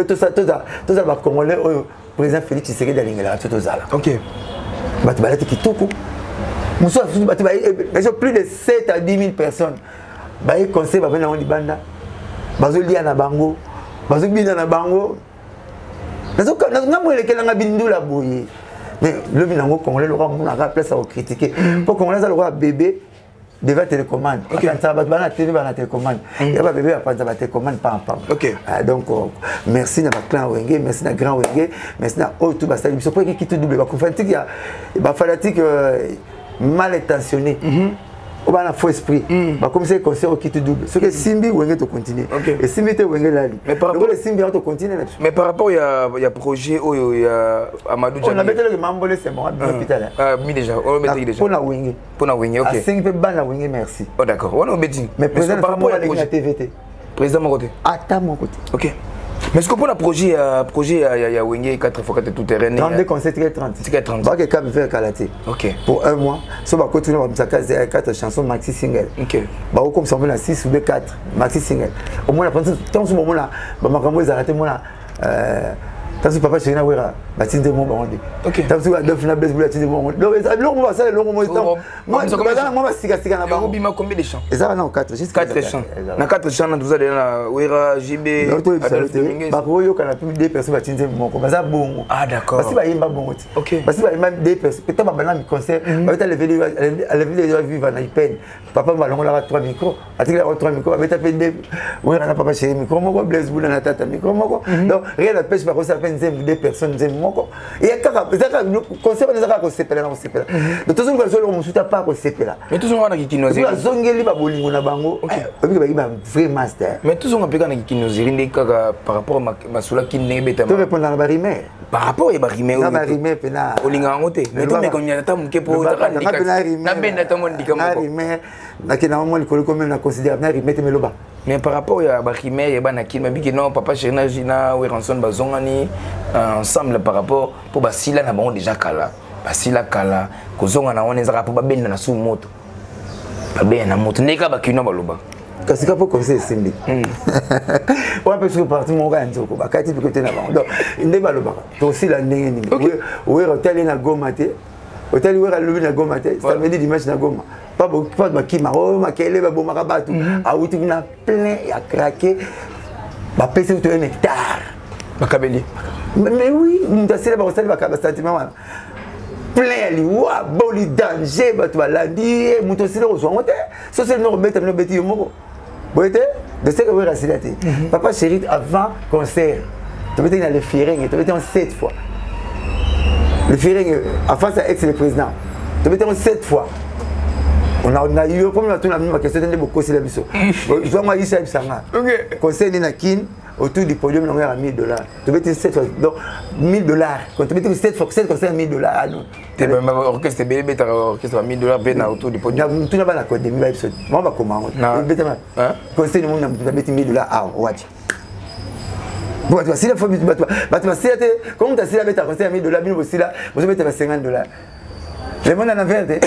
Tout ça, va congolais. Président Félix Tshisekedi d'Alingela, tout ça là. Ok. Tu vas être kitoko. Plus de 7 à 10 000 personnes. Les conseils vont venir dans Libanda. Ils vont lire na bango. Ils vont lire na bango. Ils vont lire na bango. Mais le binango congolais, le roi a place à critiquer. Pour congolais, le roi bébé. Devant télécommande. Ok. Ça va la télé va la télécommande. Il y a pas bébé à la télécommande pas. Ok. Donc merci na clan Wenge, merci na grand Wenge, merci na tout bastali. Ce point qui tout double. Ba fanatique il y a fanatique mal intentionné. On va na faux esprit. Ba comme c'est concert qui tout double. Ce que Simbi Wenge to continuer. Et Simbi te Wenge là. Mais par rapport Simbi to continuer là. Mais par rapport il y a projet il y a Amadou Djamil. On a mettre le Mambolé c'est bon hôpital. Ah mis déjà. On met déjà. Pour la Wenge. Pour la Wenge. OK. À 5 pe ban la Wenge merci. Oh d'accord. On a dit. Mais président par rapport à la TVT. Président mon côté. À mon côté. OK. Mais est-ce que pour le projet, il y a Wenge 4x4 tout terrain 32 conseils 30. C'est 30. Bah que Cap Vert Kalaté. OK. Pour un mois, ça va continuer à 4 chansons maxi single. OK. Bah comme ça on a 6 ou 4 maxi single. Au moins la tant ce moment là, bah makambo ils arrêté moi là tant que papa chez Nawera, bah tinde mon bande. OK. Tant que deux na blesse boula tinde mon. Donc on va ça le long temps. Moi va sika na ba. Bima combien de chants? Et ça non 4 juste 4 chants. Na 4 chants na vous allez na Wera JB. Bah pour yo kana plus des personnes ba tinde mon. Bah ça bon. Ah d'accord. Parce que ba yimba bon. OK. Parce que ba même des personnes peut-être ba bana mi concert, ba ta lever vivre na peine. Papa va longola 3 micros. Atikela 3 micros, ba ta peine de Wera na papa chez micro moko blesse boula na tata micro moko. Donc rien la pêche ba ko ça des personnes des moko et le conseil on ezaka ko sepela na sepela de tous les gens on souta pas ko sepela mais tous on a qui nous la zongeli ba bolingo na bango obi ba vrai master mais tous on apeka na qui nous irinde kaka par rapport masula ki nebeta to répondre na ba rimer par rapport à ba rimer na ba rimer pena olinga ngote mais to me konya ta muke po ta na benda ta mon dikamo na rimer na kina mo likolo comme na considère na rimer te meloba. Mais par rapport à Bakimé et Banakil, mais non, papa Chérina Gina, Weranson, Bazongani, ensemble par rapport pour Basila, n'a pas déjà Kala. Basila Kala, Kozonga, on est à pour Babel, na sous moto. Babel, na moto, n'est qu'à Bakino Baloba. Parce que pour conseiller Simbi. On peut se partir mon gars, on va quitter du côté là-bas. Donc, il n'est pas le bas. Aussi la négative. Oui, hôtel na Gomate. Hôtel où est le na Gomate. Samedi dimanche na Goma. Pas de qui m'a remarqué, bon marabatou. Ah oui, tu as plein à craquer. Ma PC est un hectare. Makabeli. Mais oui, nous avons là-bas, on va sentiment. Plein à l'ouah, bon, les dangers, tu vas la dire, nous avons aussi là, ça c'est le bête, le bête, vous voyez, de ce que vous avez papa chéri, avant concert, tu étais dans le fearing, tu étais en 7 fois. Le fearing, avant ça, ex-le-président, tu étais en 7 fois. On a eu comme la même question de beaucoup c'est la mission. Je dois dire ça OK. Conseil de kin autour du podium on a $1000. Tu veux 7 donc $1000 quand tu veux 7 fois 7 conseil $1000 non. Tu même orchestre bébé tu orchestre $1000 ben autour du podium. Tu n'as pas la code de 1000 épisode. Moi va comment hein? Conseil de monde tu mettre $1000 ah watch. Bon tu vas si la fois tu vas si comment tu as si la bête conseil $1000 bien aussi là vous mettez $50. Les monde en avait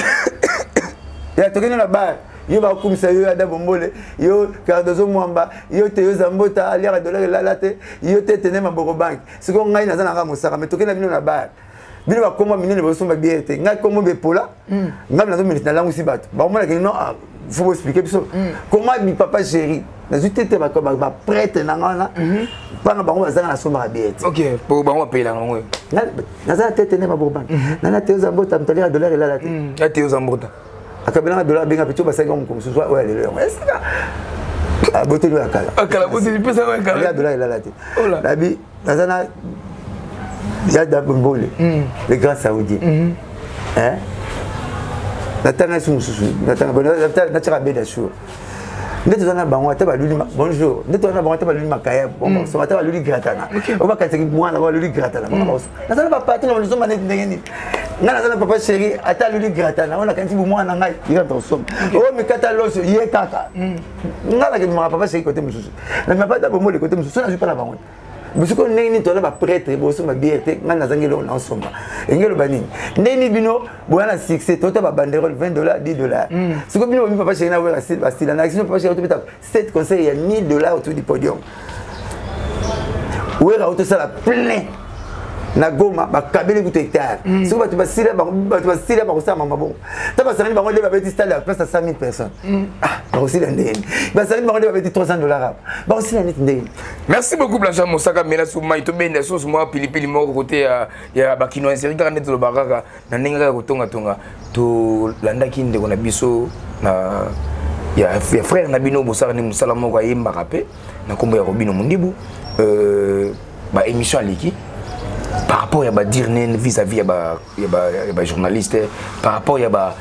il y a tourné la barre. Il va comme ça, il y a des bombole, il y a Cardozo Mwamba, il y a Théo Zambota, il y a $1 la latte, il y a Tété Maborobank. C'est qu'on a une Moussara, mais tourné la barre. Il va comment miner les boissons de bière. Il y a comment Bepola, il y a une langue aussi batte. Bah, moi, il faut expliquer comment mi papa chéri. nazwi te te baprêtre nanga mpanga bango bazanga na somba biete. Ok, po bango bapeyela bango. Naza te te ne babobana. Nana te ozambota mtali ya dollar elala te. Ya te ozambota. Akabelanga dollar benga petit basaki ngo mususu wa lelo yango. Esika. Aboteli akala. Akala boteli pesa wa akala. Ya dollar elala te. Nabi nazana ya Dabombole. Le grand saoudien. Hein? Natanga mususu. Natanga beda show. Nous avons bonjour. Nous avons makaya. Bon, ce matin, nous gratana. On va casser moi, on va lui gratana. Nous avons pas parti dans le sommet de Négeni. Nous avons papa chéri, attends lui gratana. On a quand moi en anglais, il rentre au sommet. Oh, mais catalogue, il est kaka. Nous avons papa chéri côté monsieur. Mais pas d'abord le côté monsieur, ça n'a pas la banque. Mais ce qu'on est ni toi là prêtre, bon ça ma bière, man na zangelo na ensemble. Engelo bani. Neni bino, boana succès, toi ta banderole $20, $10. Ce que bino papa chéri na voir la na action papa chéri autour 7 conseils, il y a $1000 autour du podium. Ouais, là autour ça la plein. Na goma ba kabele kuto hectare. Si ba tu ba sila ba ça mama bon. Ta ba sali ba ngole ba beti stade à place à 5000 personnes. Ah, ba aussi la ndeni. Ba sali ba ngole ba beti $300. Ba aussi la ndeni. Merci beaucoup Blanchard Mosaka mena sou mai to benda sauce moi pilipili moko côté ya ba kino inseri ka neto baraka na ninga ko tonga to landa kinde ko na biso na ya frère na bino bosaka ni musala moko ayemba kapé na kombo ya Robino Mundibu ba émission aliki par rapport à dire vis-à-vis à journaliste, par rapport à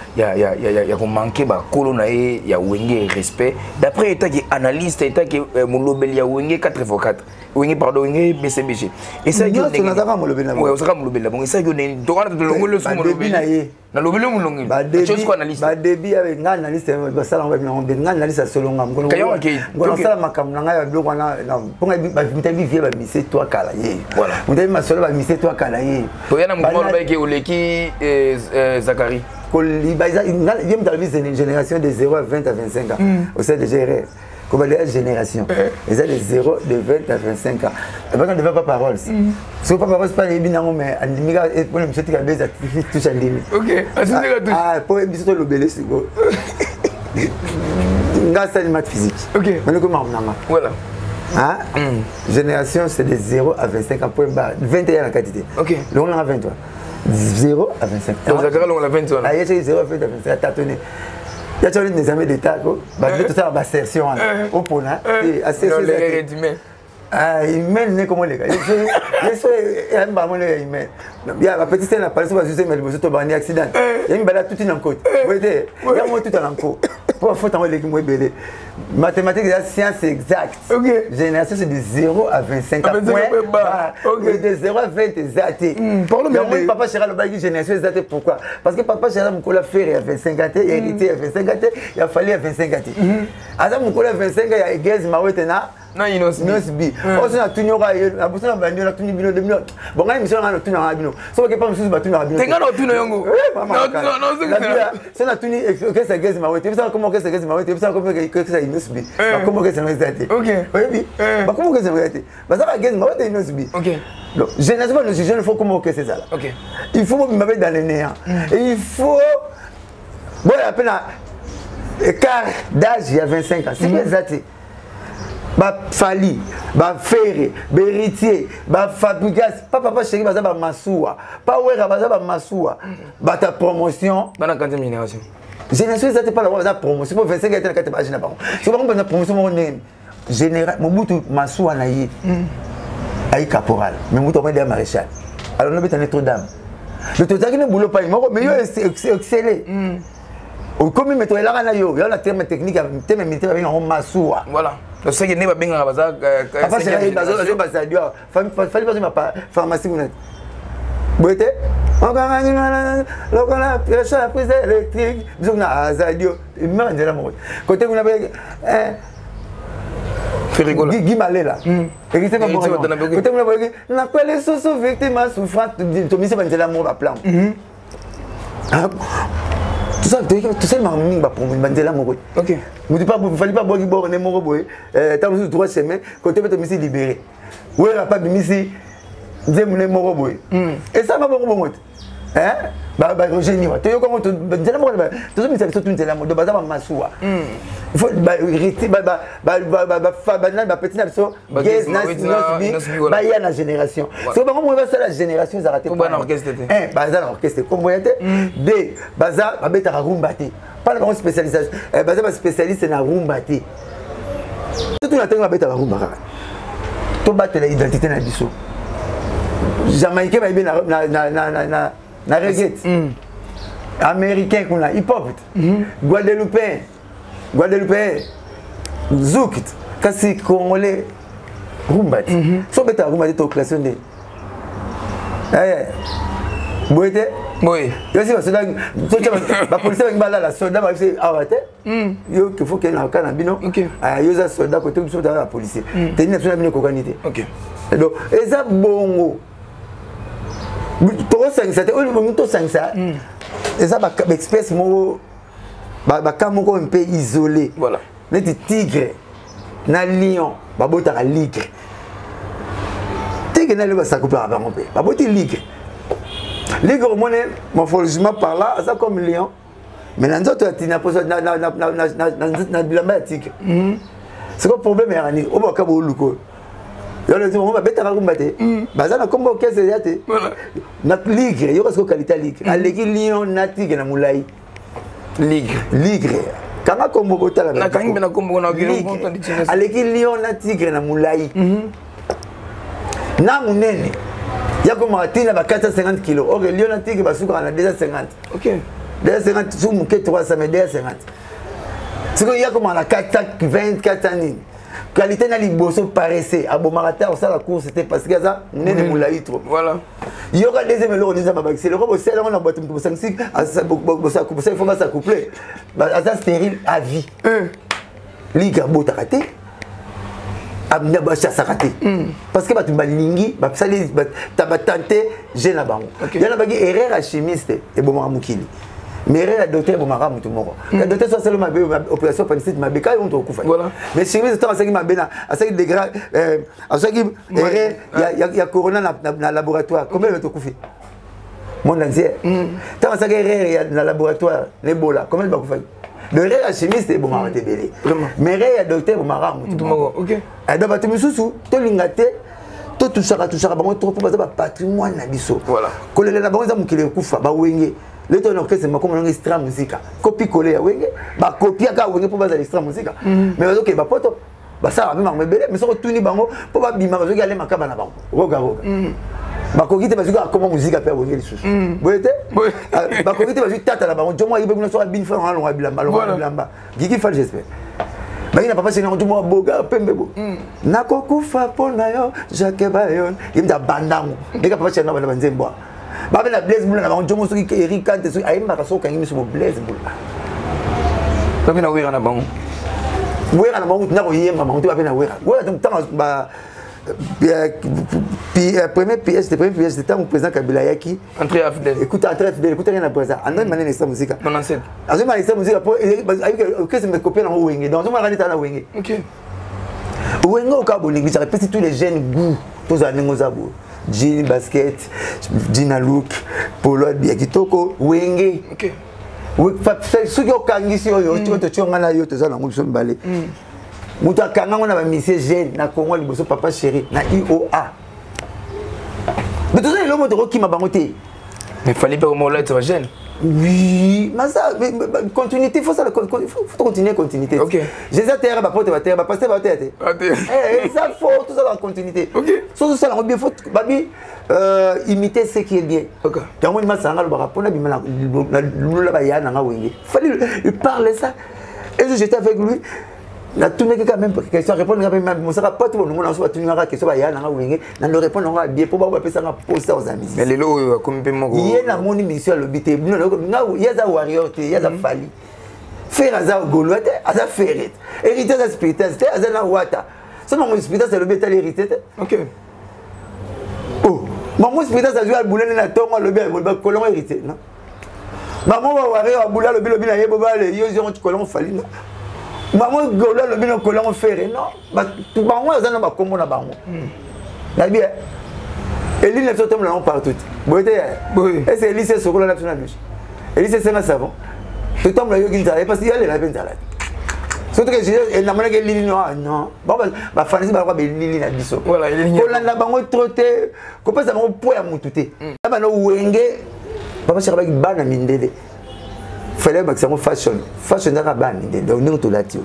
qu'on manquait bah colonae, il y a wenge respect. D'après état qui analyste, état qui molobel il y a wenge 4x4. Wenge pardon wenge BCBG. Et ça il y a on a pas molobel là. Ouais, on sera molobel là. Bon, et ça il y a droit de le sur molobel. Na lobelo mulongi. Chose quoi analyste. Ba débit avec un analyste ba sala ngwa ngombe analyste solonga ngolo. Ngolo sala makamna nga ya biloko na ponga ba mitabi vie ba mise toi kala ye. Voilà. Mutabi masolo ba mise toi kala ye. To yana mouvement ba ke oleki Zakari. Koli ba yem dans la génération de 0 à 20 à 25 ans au sein de GRR. Comme les générations. Ils ont de 0 de 20 à 25 ans. Et quand on ne fait pas parole. Si on ne fait pas parole, c'est pas les binango, mais on dit que pour les monsieur qui a besoin de toucher un limite. Ok. Ah, pour les monsieur le belé, c'est quoi? Grâce à l'image physique. Ok. Mais comment on a? Voilà. Hein? Génération, c'est de 0 à 25 ans. Point barre. 21 à la quantité. Ok. Le on a 23. 0 à 25. Donc, on a 23. Ah, il y a 0 à 25. C'est à tâtonner. Il y a des amis d'État, tout ça, ma sertion, au pona, assez il mène comment les gars. Il y a un petit scène à Paris, mais il y a un accident. Il y a une balade toute en côte. Vous voyez, il y a un tout en côte. Pour faut t'envoyer les mots belés. Mathématiques, science exacte. Génération, c'est de 0 à 25 ans. De 0 à 20, c'est papa Chéral, le génération exacte. Pourquoi? Parce que papa Chéral, mon fait à 25 ans, hérité à 25 ans, il a fallu à 25 ans. Alors, mon collègue 25 ans, il y a Egez, Mawetena. Non, il bi. On a tout nyora, a besoin de bandier, la tout bino de bino. Bon, on a mission à tout na bino. Sauf que pas monsieur batu na bino. Tenga tout na yongo. Non, c'est na tout ni que ça gaz ma wete. Vous savez comment que ça gaz ma wete, vous savez comment que ça inosbi. Comment que ça resté. OK. Oui bi. Bah comment que ça resté. Bah ça va gaz ma wete inosbi. OK. Donc, généralement nos jeunes faut comment que c'est ça là. OK. Il faut me mettre dans les néants. Et il faut bon à peine écart d'âge il y a 25 ans. C'est bien ça. Ba Fali, ba Ferré, Beritier, ba Fabrigas, papa chéri baza ba Massoua, pas Wera baza ba Massoua, ba ta promotion, ba na quatrième génération. Génération ça pas la promotion pour 25 ans na kati ba jina ba. So ba na promotion mo nem. Général Mobutu Massoua na yi. Aïe caporal, mais Mobutu on est maréchal. Alors on est trop d'âme. Le total qui ne boulot pas, mais yo excellé. Comme mettre là na yo, il y a la terme technique, terme militaire avec un Massoua. Voilà. Le c'est que n'est pas bien à bazar. Papa c'est la base à Dieu. Fallait pas ma pharmacie vous n'êtes. Boité. On a la prise électrique. Nous a Azadio. Il m'a dit la mort. Côté vous avez Guy Malé là. Et qui c'est pas bon. Côté vous avez na quoi les sous victimes souffrant to mise pas la mort à plan. Tout ça, il m'a pour me dire l'amour. Ok. Il ne fallait pas boire du bord, on est mort. T'as besoin de 3 semaines, quand tu es mis libéré. Oui, il n'y a pas de mis, il est mort. Et ça m'a bon. Roger Niwa. Tu comment tu il faut rester la génération. C'est comment on va faire la génération ça raté pas orchestre. Bazar orchestre comme deux bazar ba beta rumba té. Pas la spécialisation. Bazar spécialiste na rumba té. Tout la temps ba beta rumba. To battre l'identité na biso. Jamaïcain va bien na reggae. Américain qu'on a hip-hop. Guadeloupéen, zouk. Kasi congolais rumba. So beta rumba to classe de. Boyete? Oui. Yo si soldat ba police ba bala la soldat ba c'est awate. Yo qu'il faut qu'il na kana bino. Yo za soldat côté biso dans la police. Tenir na bino kokanité. OK. Donc eza bongo. Pour 5 c'était au moment to 5 ça. Eza ba express mo ba kamoko un peu isolé. Voilà. Les tigres na lion ba bota ka ligue. Tigre na le ba sakoupe ba ngombe. Ba boti ligue. Ligue au moins morphologiquement par là, ça comme lion. Mais dans d'autres tu n'as pas na bilamba tigre. C'est quoi problème yani o ba ka bo luko. Yo le on va beta rumba té. Bazana comme au caisse ya té. Na ligue, yo parce que qualité ligue. Aleki lion na tigre na mulai. Ligue. Kama kombo bota la. Na kangi na kombo na giro konto di Chine. Aleki lion na tigre na mulai. Na munene. Ya ko matina ba 450 kg. Or lion na tigre ba suka na 250. OK. 250 sous mon 300 mais 250. C'est que ya ko na 24 années. Qualité na liboso paraissait à Bomarata on ça la course c'était parce que ça nene moulaï trop. Voilà. Il y aura deuxième euro déjà ba c'est le robot c'est là on a boîte pour 5 ça coupe ça il faut pas ça coupler. Bah ça stérile à vie. Liga bota raté. Amna ba ça raté. Parce que ba tu balingi ba ça les ta ba tenté j'ai na bango. Il y a na ba erreur chimiste et Bomara Mukili. Mais le docteur Bomara Mutumoko. Le docteur soit seulement opération appendicite ma bécaille on te coupe. Voilà. Mais si vous temps ça qui m'a bena à ça des gras à ça qui il y a corona dans laboratoire combien te coupe mon entier tant ça qui erreur dans laboratoire l'Ebola combien va couper le ré chimiste est Bomara te belé mais le docteur Bomara Mutumoko. OK et donc tu me sous to lingate tout ça bango trop pour ba patrimoine na biso. Voilà. Kolela na bango za mukile kufa ba wenge le ton orchestre ma comme extra musique copie coller wenge ba copie ka wenge pour ba za extra musique mais bazo ke ba poto ba ça même ma belé mais so tuni bango pour ba bima bazo aller makaba na bango roga ba kokite bazo ka comment musique pe wenge lisusu boyete ba kokite bazo tata na bango jomo yibe so bin fa on a bilamba gigi fa j'espère Bagina papa c'est un tout boga pembebo. Nako kufa pona yo Jacques Bayon. Yimda bandamu. Deka papa c'est na bana banzembo. Ba bela Blaise Boula na banjomo so ki Eric Kante so ayimba ka so kangi so Blaise Boula. Ba bina wera na bango. Wera na bango na ko yemba bango ba bina wera. Wera donc tant ba premier PS de temps au président Kabila Yaki entré à fidèle écoute rien à présent en donne manière de musique 97 azuma la musique avec que c'est mes copains en wenge dans on ranita na wenge OK wenge au Cabo l'église répète tous les jeunes goûts tous anengo zabo jean basket jean look polo bien kitoko wenge OK oui ceux qui ont kangisi yo to chongana yo to za na ngomso mbale Mouta kanga on a mis ces jeunes na Congo liboso papa chéri na IOA. Mais tout ça il l'homme de qui m'a bangoté. Mais fallait pas au moins être jeune. Oui, mais ça continuité faut ça faut continuité. OK. Jésus terre ba porte ba terre ba passer ba tête. Ça faut tout ça la continuité. OK. Tout ça la bien faut babi imiter ce qui est bien. OK. Tant on m'a sanga ba rapona bima na lula ba ya na wenge. Fallait il parle ça. Et j'étais avec lui. La tournée quand même question répondre même ça pas tout le monde on soit tourner la question ba ya na wenge na le répondre on va bien pour ba pesa na poster aux amis. Mais les lots comme pe moko. Il y a mon mission le bité non il y a za warrior il y a za fali. Faire za golote za ferret. Hériter za spiritas za na wata. Ça mon spiritas c'est le bité l'hérité. OK. Oh, mon spiritas za jouer boulé na tongo le bien le colon hérité non. Maman va warrior boulé le bien na yebo ba le yo ont colon fali non. Maman gola le bino colon ferré non ba bango za na ba kombo na bango na bien Elie n'a pas de temps partout. Oui. Et c'est Elie c'est ce qu'on a là sur la douche. Elie c'est un savon. Tout le temps là il y a parce qu'il y a les lapins là. Surtout que j'ai n'a pas que Lili non. Bon bah fancy bah quoi Lili na biso. Voilà, Lili. Ko landa bango trotter, ko pas ça bango poya mututé. Là ba no wenge. Papa cherba ki bana mindele. Fallait que ça fashion. Fashion na bana mindele. Donc nous tout là-dessus.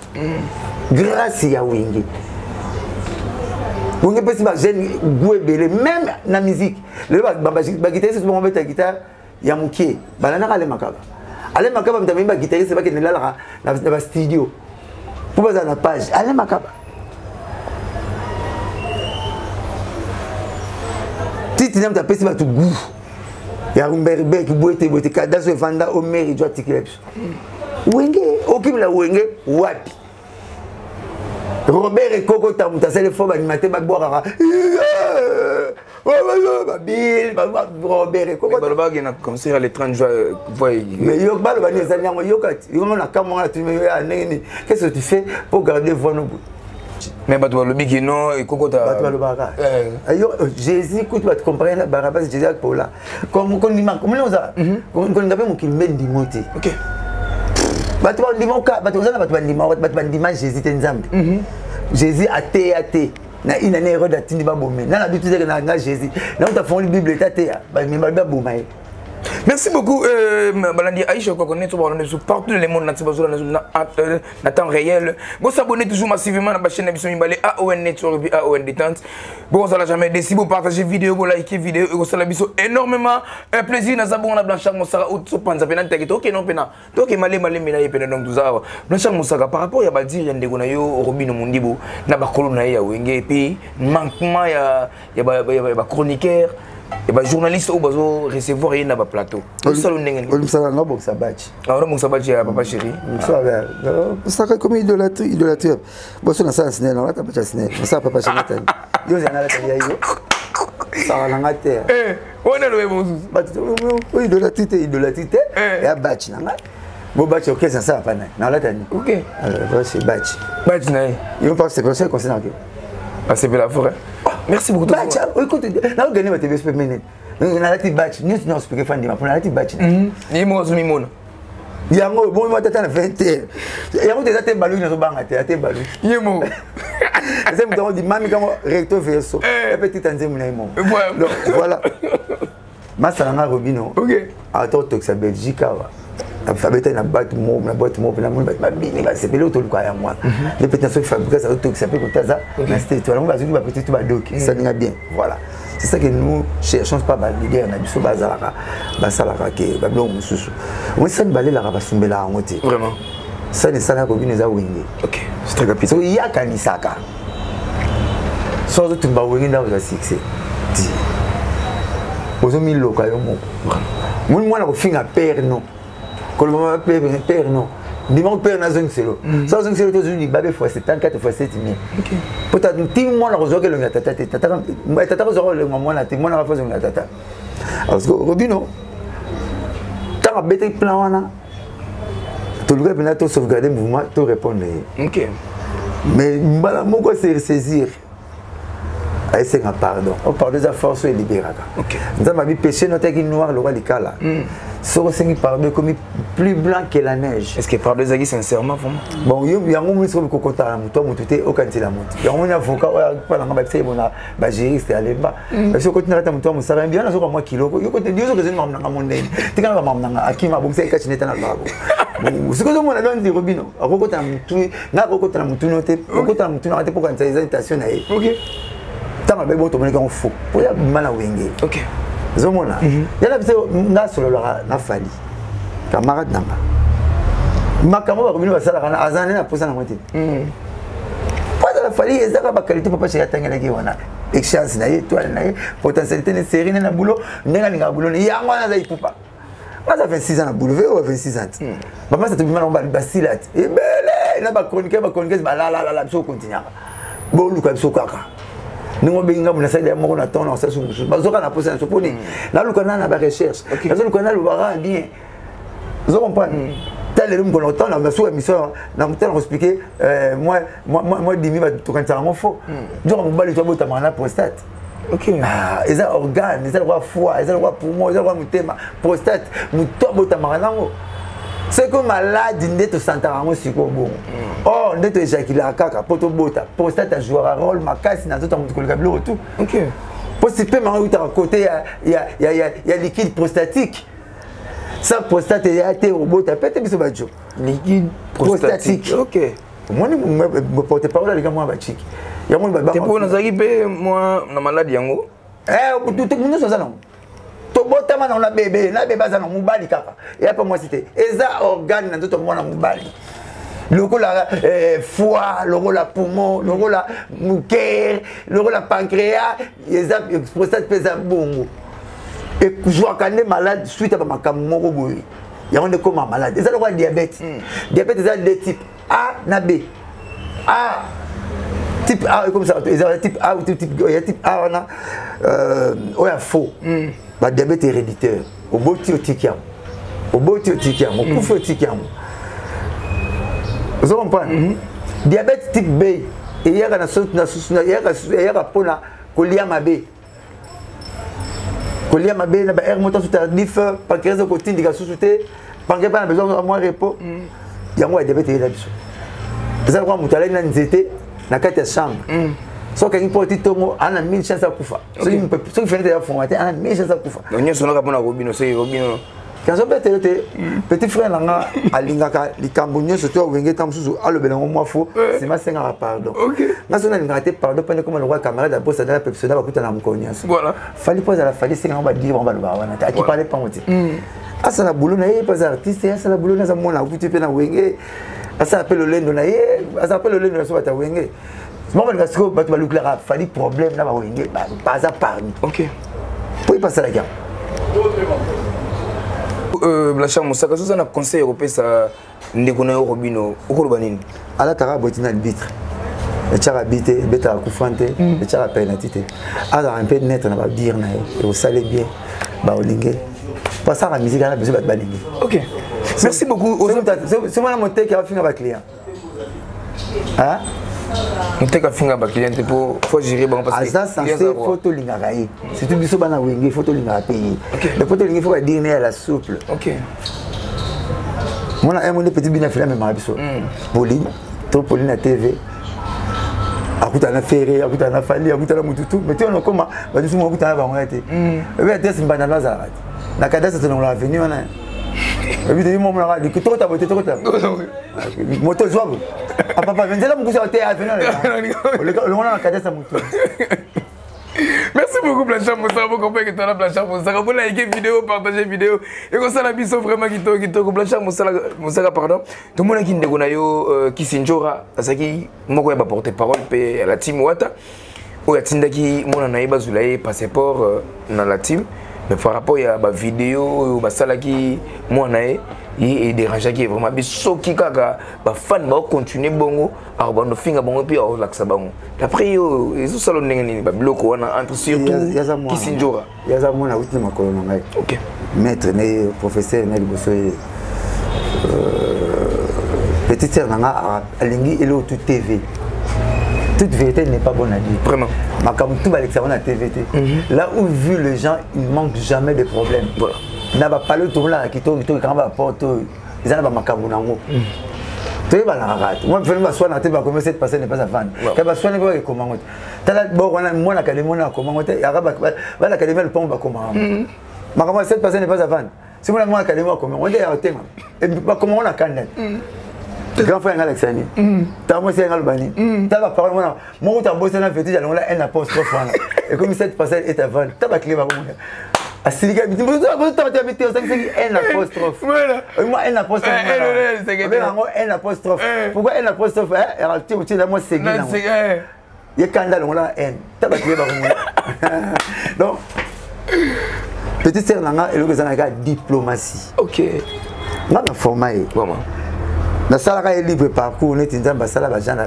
Grâce à wenge. Wenge peut pas jeune goût belé même na musique. Le ba guitare c'est bon mettre guitare ya mukie. Bana na ale makaba. Ale makaba mtambi ba guitare c'est pas que là na studio. Pour pas la page, allez macaba. Si tu n'aimes pas passer tout goût, il y a un berber qui boit tes boîtes, cadastre et vanda au maire, il doit tirer. Wenge, occupe la wenge, wapi. Robert et Coco Tamuta, c'est le faux animateur, va boire. Bill, Robert et Coco. Mais comme ça, les 30 jours, mais il y a pas le qu'est-ce que tu fais pour garder vos noms? Mais tu vois le big non et Coco ta. Jésus, écoute, tu vas te comprendre la Barabas, Jésus pour là. Comme on dit, comment on a qu'on appelle mon kilomètre d'imoté. Ok. Tu vas dire, Jésus est un Jésus a été. Na une année erreur d'atteindre ba bomé na l'habitude que na Jésus na on t'a fait une bible taté ba mais ba bomé. Merci beaucoup Balandi Aïcha Okoko Network partout dans le monde na temps réel. Vous s'abonnez toujours massivement à la chaîne émission Imbale AON Network et AON Détente. Bon ça la jamais décidé vous partager vidéo vous liker vidéo et ça la biso énormément un plaisir na zabon na Blanchard Moussaka ou so panza pena teke to non pena to ke malé mina yepena donc tout ça Blanchard Moussaka par rapport ya ba dire ndeko na yo Robino Mondibo na ba kolona ya wenge puis manquement ya ba chroniqueur et bah journaliste au bazo recevoir rien dans le plateau. Ça le n'engage. On ça là box batch. Alors box batch à papa chéri. Ça va. Ça comme idolâtrie. Bon ça ça c'est non là t'as pas signé. Ça papa chéri. Yo ça na la taille yo. Ça va la terre. On est le bon. Bah idolâtrie et à batch là. Bon batch OK ça va pas na la taille. OK. Alors c'est batch. Batch na. Ils vont pas se conseiller concernant que. Ah c'est la forêt. Merci beaucoup. Batch, écoute, là on gagne ma TV spé minute. On a la petite batch, nous non expliquer fan de ma pour la petite batch. Ni moi zo mimona. Yango bon moi tata na 20h. Yango déjà te balu na zo banga te balu. Yemo. C'est me demande mami comme recto verso. Et petit anzemu na imo. Donc voilà. Masala Robino. OK. À toi toxa Belgique wa. Fabriquer na boîte mo na mon ba bini ba c'est pelo to luka ya moi les petites choses fabriquer ça to s'appelle comme ça na c'était toi on va dire ba petit tout ba doc ça n'est bien voilà c'est ça que nous cherchons pas ba leader na biso bazalaka ba salaka ke ba blo mususu on ça balé la ba sumbela ngote vraiment ça ne sala ko bini za wenge. OK c'est très rapide so ya kanisaka so to ba wenge na za succès ti ozo mi loka yo mo vraiment moi na ko finga père non quand on père non dimanche père na zone selo ça zone selo to zuni babé fois 74 fois 7000 OK peut-être tout moi la rezo que le tata tata rezo le moi na moi na fois le tata parce que Robino quand bête plan wana to le gars to sauvegarder mouvement to répondre OK mais mbala moko c'est saisir à essayer un pardon on parle des forces et libéraka OK nous avons péché notre qui noir le roi likala so c'est pardon comme plus blanc que la neige est-ce que pardon zaki sincèrement vraiment bon yo yango mo so ko kota muto mututé au kantina mutu yango na avocat pa na ba tse bona ba juriste alemba parce que continue ta muto mo sara bien na so ko moi kilo yo ko te dio so que na na monde tika na mamna na akima bo c'est kachineta na babo bon ce que zo mona don di Robino akokota mutu na akokota mutu note akokota mutu na te pour kanisa invitation na ye OK tant ba bo to mona ko fo pour ya mana wenge OK zomona yala bise nga solo na fali camarade nanga makambo ba komino basala kana azane na posa na mote pas la fali ezaka ba qualité papa chez atangela ki wana expérience na ye toile na ye potentialité ne série na boulot ndenga ninga boulot ni yango na za ipupa pas 26 ans na boulot ou 26 ans maman ça te bima na ba basilat et belle na ba chroniqueur ba la so continuer bo luka so kaka nous benga mona saida moko na temps na ça sur bazoka na posa na soponi na luka na ba recherche na zo luka na lu bara bien zo comprendre tel le ko longtemps na so émission na mutel expliquer moi dimi ba to kanta mo fo donc mo bali to bota mana prostate Ok. Ah, ils ont organes, ils ont le foie, ils ont le poumon, ils ont le mutema, prostate, mutobotamarano. C'est comme malade, ils ont santaramo sikobo. Oh, ils ont éjaculé à caca, potobota, prostate a joué un rôle, ma casse, n'a tout le tout. Ok. Pour ce peu, à côté, il y a liquide prostatique. Ça, prostate, il y a été robot, tu as pété, mais c'est pas dur. Liquide prostatique. Ok. Moi, je me porte parole avec moi, je suis tu peux nous arriver, moi, dans la maladie. Eh, tout le monde est là. Tout le monde est là, bébé. Là, bébé, c'est un bébé. Et après, moi, c'était. Et ça, organe, tout le monde est là. Le rôle la foie, le rôle la poumon, le rôle la cœur, le rôle la pancréas, les prostate pèse bon. Et je vois qu'on est malade suite à ma camomoro. Il y a un comme malade. Et ça, le rôle diabète. Diabète, c'est deux types A et B. A. Type A, comme ça, il y a type A ou type A, on a faux. Le diabète héréditaire. Au beau tikiam. Au beau tikiam. Au coup tikiam. Vous comprenez? Diabète type B. Et il y a un peu de Koliama B. Koliama B, il y a un moteur sous tardif, pancréas de côté, il y a sous-souté, pancréas n'a besoin de moins repos. Il y a un diabète héréditaire. Vous savez quoi, vous allez dans une été, dans la chambre. So quand il peut dire tomo, on a 1000 chances à koufa. So il peut faire des formatés, on a 1000 chances à koufa. Donc nous sommes là pour Robino, c'est Robino. Quand je peux petit frère là, à l'ingaka, les Camboniens surtout au Wenge tam sous à le belan moi faux, c'est ma senga pardon. National ngate pardon pendant comme le roi camarade d'abord ça dans la personne va coûter la mkonya. Voilà. Fallait pas à la fallait senga on va dire on va le voir on a qui parlait pas on dit. Ah ça la boulot na pas artiste, ça la boulot na ça mon la coûter pe na Wenge. Ah ça appelle le lendo na ça appelle le lendo na so ta Wenge. Moi, je vais te dire qu'il fallait problème là, pas à part. Ok. Pour y passer la gamme. Blanchard Moussaka, ça a un conseil européen, ça ne connaît pas Robino. Où est-ce que tu as la tara botina arbitre. Et tu as habité, tu as confronté, et tu as pénalité. Alors, un peu net, on va dire, vous savez bien, pas ça, la musique, on a besoin de balinguer. Ok. Merci beaucoup. C'est moi la montée qui va finir avec le client. Hein? On te fait un client pour faut gérer bon parce que ça c'est photo lingaï. Si tu dis ça bana wenge photo lingaï payer. Le photo lingaï faut dire à la souple. OK. Moi là mon petit bina fait la même biso. Pauline, trop Pauline na TV. Akuta na ferré, akuta na fali, akuta na mututu, mais tu on comment ba du mo akuta ba ngate. Et bien test mbana na za. Na kadasa c'est dans l'avenue on a. Et puis dis moi on a dit que toi ta beauté toi ta. Moto joie. Ah papa, mais là, je suis merci beaucoup Blanchard Moussaka pour comprendre que tu as la Blanchard Moussaka pour liker vidéo, partager vidéo et comme ça la biso vraiment qui Blanchard Moussaka pardon tout le monde qui ndeko na yo qui sinjora asaki moko ya ba porter parole pe la team Wata ou ya tindaki mona na yeba zulaye passeport na la team mais par rapport à la vidéo ou ba salaki mona et dérangeant qui est vraiment biso qui kaka ba fan ba continuer bongo alors ba no finga bongo puis au laxa bongo d'après yo ils salon ndenge ba bloco wana entre surtout qui sinjora yaza mona uti makolo ngai. OK. Maître né professeur né liboso petit sœur nanga alingi elo tout TV. Toute vérité n'est pas bonne à dire. Vraiment. Mais comme tout va l'examen à TVT. Là où vu les gens, il ne manque jamais de problèmes. Voilà. Il n'a pas le tour là qui tourne, quand on va porter, ils n'ont pas ma cabonango. Tu vas la rate. Moi, je vais m'asseoir dans la tête, comme cette personne n'est pas à vendre. Quand je vais m'asseoir, comment tu as bon, moi, l'académie, comment tu as l'académie, le pont va comment. Mais comment cette personne n'est pas à vendre. Si moi, l'académie, comment on est à terre. Et comment on a canne. Grand frère Alexandre, t'as moi c'est un Albani. T'as la parole moi, moi t'as bossé dans fétiche, alors là un apostrophe là. Et comme cette personne est à vendre, t'as pas clé va comment. Ah si les gars, tu t'as mis au 5 c'est un apostrophe. Voilà. Moi un apostrophe. Un apostrophe. Pourquoi un apostrophe hein? Tu là moi c'est là. Il y a candidat là un. T'as pas clé va comment. Donc petit sœur nanga et le que ça n'a diplomatie. OK. Moi ma format est vraiment. La salle est libre parcours, on est in la salle à Jardin.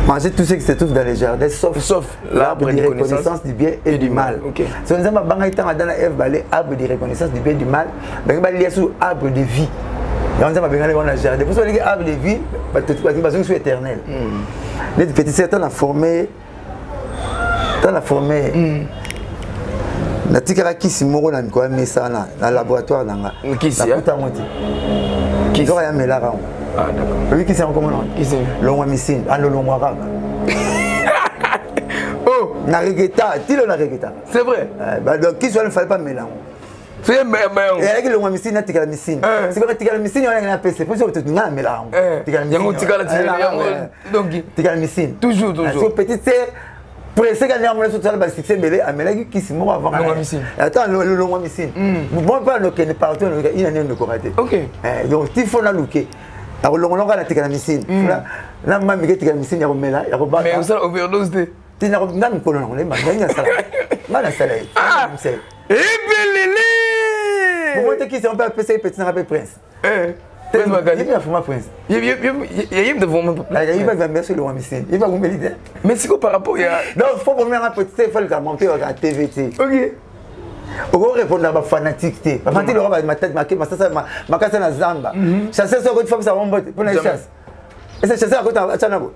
Manger tout ce qui se trouve dans les jardins, sauf l'arbre de reconnaissance du bien et du mal. Si on a dans la Ève, l'arbre de reconnaissance du bien et du mal, on va lier sous arbre de vie. Et on a dans le jardin. Pour ça, l'arbre de vie, c'est éternel. Les petits sœurs, t'en as formé. Na tikara kisi moko na mikoa mesa na laboratoire nanga. Kisi ya? Kisi ya melara. Ah d'accord. Oui, kisi en comment non? Kisi. Longwa misine, ando longwa kaka. Oh, na regeta, tilo na regeta. C'est vrai. Bah donc kisi ne fallait pas mélanger. C'est mais et avec le longwa misine na tikala misine. C'est que tikala misine on a na PC, pour ça tu na mélange. Tikala misine. Yango tikala donc tikala misine. Toujours. So petite sœur pour essayer de gagner un social bas succès belé amelaki kisi mo avant. Attends le longwa misine. Bon pas no ken partout il a né de koraté. OK. Donc il faut na luké. Alors le longwa na tikala misine. Na mami ke tikala misine ya komela ya koba. Mais ça overdose de tina ko ngam ko non le maganya sala. Mana sala. Ah. Ebelele. Comment est-ce qu'on peut appeler ça petit rappel prince? Prince Magali. Il y a un prince. Il y a de vraiment. Il va verser le Wamissin. Il va vous méditer. Mais c'est quoi par rapport à. Non, il faut prendre un petit il faut le monter à la TVT. OK. On va répondre à ma fanatique. Ma fanatique, on va ma tête marquée, ma casse na Zamba. Chasser sur votre femme, ça va me pour la chasse. Et c'est chasser à côté à Tchanabo.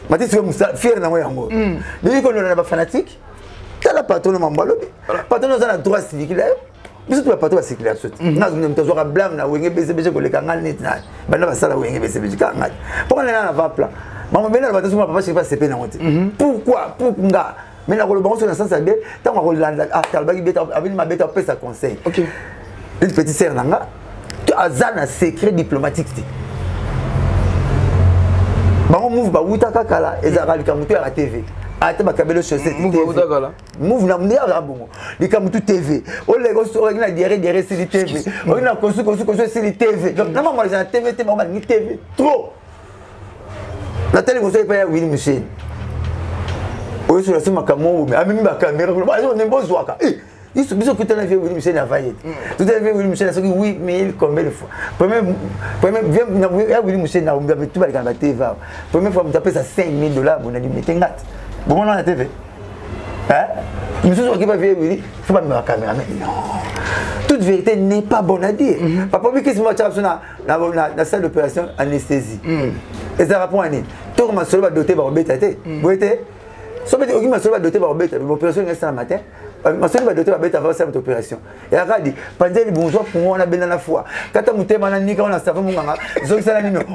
Ma tête, c'est fier dans moi. Mais qu'on a ma fanatique, tu as la patronne de mon balobi. Patronne dans la droit civique. Mais tu vas pas toi cycler à sauter. Nous nous toujours à blâme na wenge BCBG ko le kangal net na. Bana basala wenge BCBG kangal. Pourquoi on est là va plan. Maman bena ba tso papa c'est pas CP na honte. Pourquoi pour nga. Mais na ko le bon sur le sens bien tant ko landa ah talbaki beta avec ma beta pesa conseil. OK. Une petite sœur nanga. Tu as un secret diplomatique. Maman move ba wuta kakala ezara likamuto à TV. Ate bakabelo chaussette move na mndia la bongo likamutu TV o lego so na derrière sur TV o na kosu sur TV donc na maman na TV te maman ni TV trop la télé vous savez pas Willy Michel o sur la suma kamo mais amimi ba caméra on est besoin ka ils sont que tu as vu Willy Michel na vaillé tu as vu Willy Michel ça que oui mais il combien de fois premier vient Willy Michel na on va tout ba la TV première fois on taper ça $5,000 on a dit mettez ngat. Bon, on a la TV. Hein? Monsieur qui va vivre, il faut pas me la caméra. Non. Toute vérité n'est pas bonne à dire. Papa, mais qu'est-ce que tu as la salle d'opération anesthésie? Et ça répond à nous. Tout le monde va doter par bête. Vous voyez? Si on va doter par bête, l'opération est le matin. Ma soeur va doter par bête avant cette opération. Et elle a dit, pendant les bonjours, pour moi, on a bien la foi. Quand on a monté, on a savé mon gars.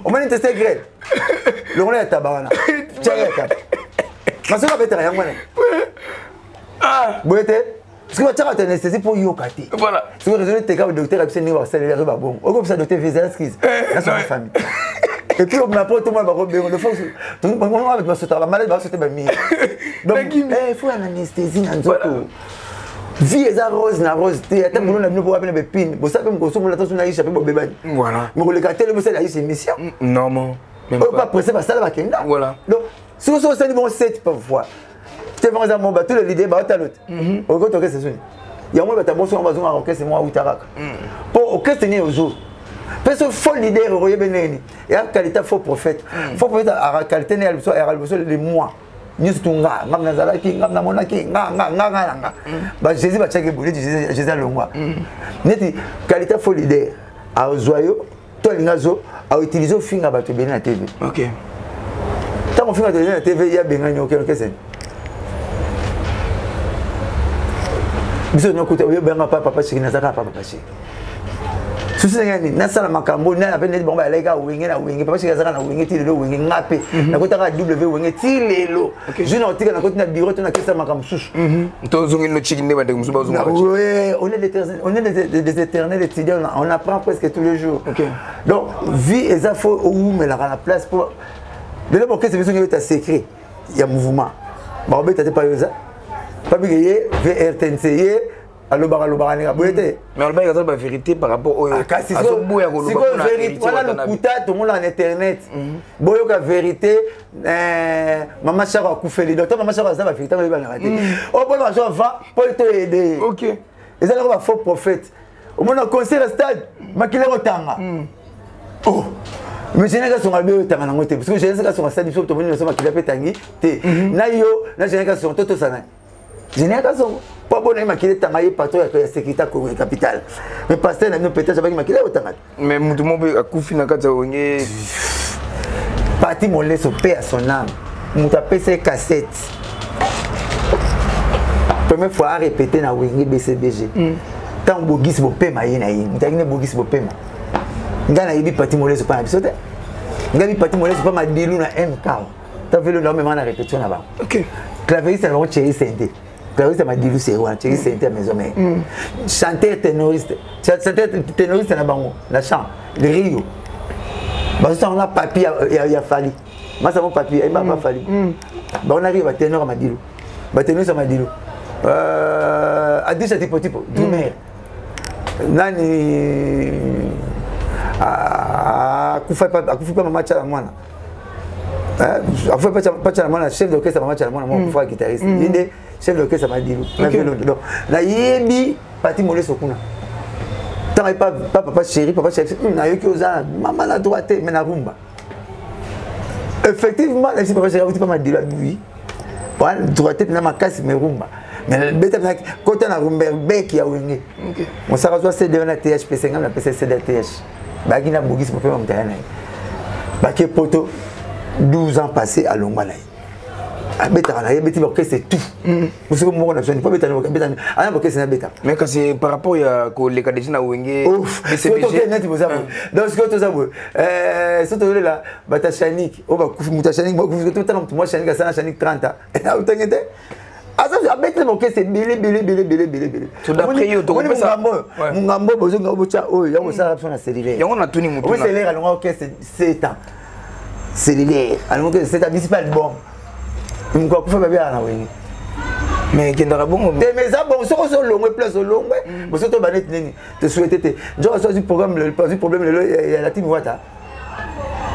On m'a testé grêle. Le on est à tabarana. Ma soeur va être rien. Ah, vous voyez? Parce que tu as une anesthésie pour yokati. Voilà. Si vous raisonnez, tu es le docteur qui va accélérer le bon. Au comme ça, le docteur faisait la crise. Là, c'est ma famille. Et puis, on apprend tout le monde va revenir. Le fond, tout le monde va sauter. La maladie va sauter. Donc, il faut une anesthésie dans le dos. Vie est rose, na rose. Tu as un peu pour appeler mes pines. Vous savez, je suis là, je suis là, voilà. Mais le cartel, vous savez, c'est une mission. Non, non. Pas pressé, parce que ça va être là. Voilà. Donc, si vous avez un bon set parfois, tu as un bon bateau, l'idée, bah, tu as l'autre. Au côté, c'est ça. Il y a un bon bateau, on va voir un moi ou Tarak. Pour aucun tenir au jour. Parce que faut l'idée, il y a une qualité faux prophète. Faux prophète, à qualité, il y a les mois. Nous sommes là, nous sommes là, nous sommes là, Jésus va checker pour lui, Jésus le mois. Net qualité faut l'idée. À Ozoyo, toi l'ingazo, à utiliser au fin à battre bien la TV. Ok. Tant qu'on fait la TV, il y a bien un aucun question. Bisous nous côté, il y a bien papa chez Nazara papa chez. Susi ngani nasala makambo na appelle net bomba lega wenge na wenge papa chez Nazara na wenge ti le wenge ngape na kota ka W wenge ti lelo. Je na otika na kota na bureau to na kesa makambo susu. Tozongi no chikinde ba de musuba zonga. Oui, on est des éternels étudiants, on apprend presque tous les jours. OK. Donc vie et ça faut où mais la place pour de là pour que c'est besoin de ta secret. Il y a mouvement. Ba obeta te pas yoza. Pas bien VRTNC allo baranga boyete mais on va dire la vérité par rapport au si voilà le kuta tout le monde en internet boyo ka vérité maman chara koufeli docteur maman chara ça va vérité va rater oh bon on va pour te aider OK et ça là faux prophète au moins on conseil stade makile otanga oh mais je n'ai pas son album otanga nango te parce que je n'ai pas son stade il faut te venir sama makile petangi te na yo na je n'ai pas son toto sana je n'ai pas son pas bon makile tangaye patron ya sécurité ko capitale mais pasteur na peut-être avec makile otanga mais mutu mo be akufi na kata wenge Parti Moleso paix à son âme. Moto a ses cassettes. Première fois à répéter na Wenge BCBG. Tant Bogis Bopema yenayi. Mutagine Bogis Bopema. Ngana yebi Parti Moleso pas bisote. Ngabi Parti Moleso pas ma dilu na MK. T'as vu le nom même en répétition là-bas. OK. Clavieriste c'est vraiment Chéri Sainté. Clavieriste m'a dilu c'est quoi Chéri Sainté à maison mais. Chanteur ténoriste. Chanteur ténoriste na bango, na chant, le Rio. Parce que on a papier il a fallu. Moi ça mon papier, il m'a pas fallu. Bah on arrive à ténor m'a dilu. Bah ténor ça m'a dilu. À 10 tipo tipo, Dumer. Nani kufa pas maman chala mwana. Kufa pas chala mwana chef d'orchestre maman chala mwana mon kufa guitariste. Inde chef d'orchestre m'a dilu. Donc la yebi Parti Moleso kuna. Tant pas papa chéri, na yoki oza maman la droite mais na rumba. Effectivement, si papa chéri pas m'a dilu oui. Voilà, droite na ma casse mais rumba. Mais le côté na rumba bec ya wenge. OK. On s'arrête soit CD na THP 50 na PC CDTH. Bagi na bogis pour faire mon terrain. Baki poto 12 ans passés à Longmalaï. C'est tout. Parce que moi, on pas bêta. Mais quand c'est par rapport à les cas de Wenge, c'est donc ce que tu as c'est tout là, bata chanik, on va couper chanik, moi tout le temps moi chanik ça chanik 30 ans. Ah ça avec le moquet c'est bilé. Tout d'après yo to comme ça. Mon ngambo bozo ngabo cha oh, ya ko ça na cellulaire. Ya on a tout ni mutu. Oui, cellulaire alors OK c'est 7 ans. Cellulaire. Alors que c'est un pas bon. Mais qui est bon mais ça bon so long place long mais so to banet nini te souhaiter je reçois du programme le problème il y a la team wata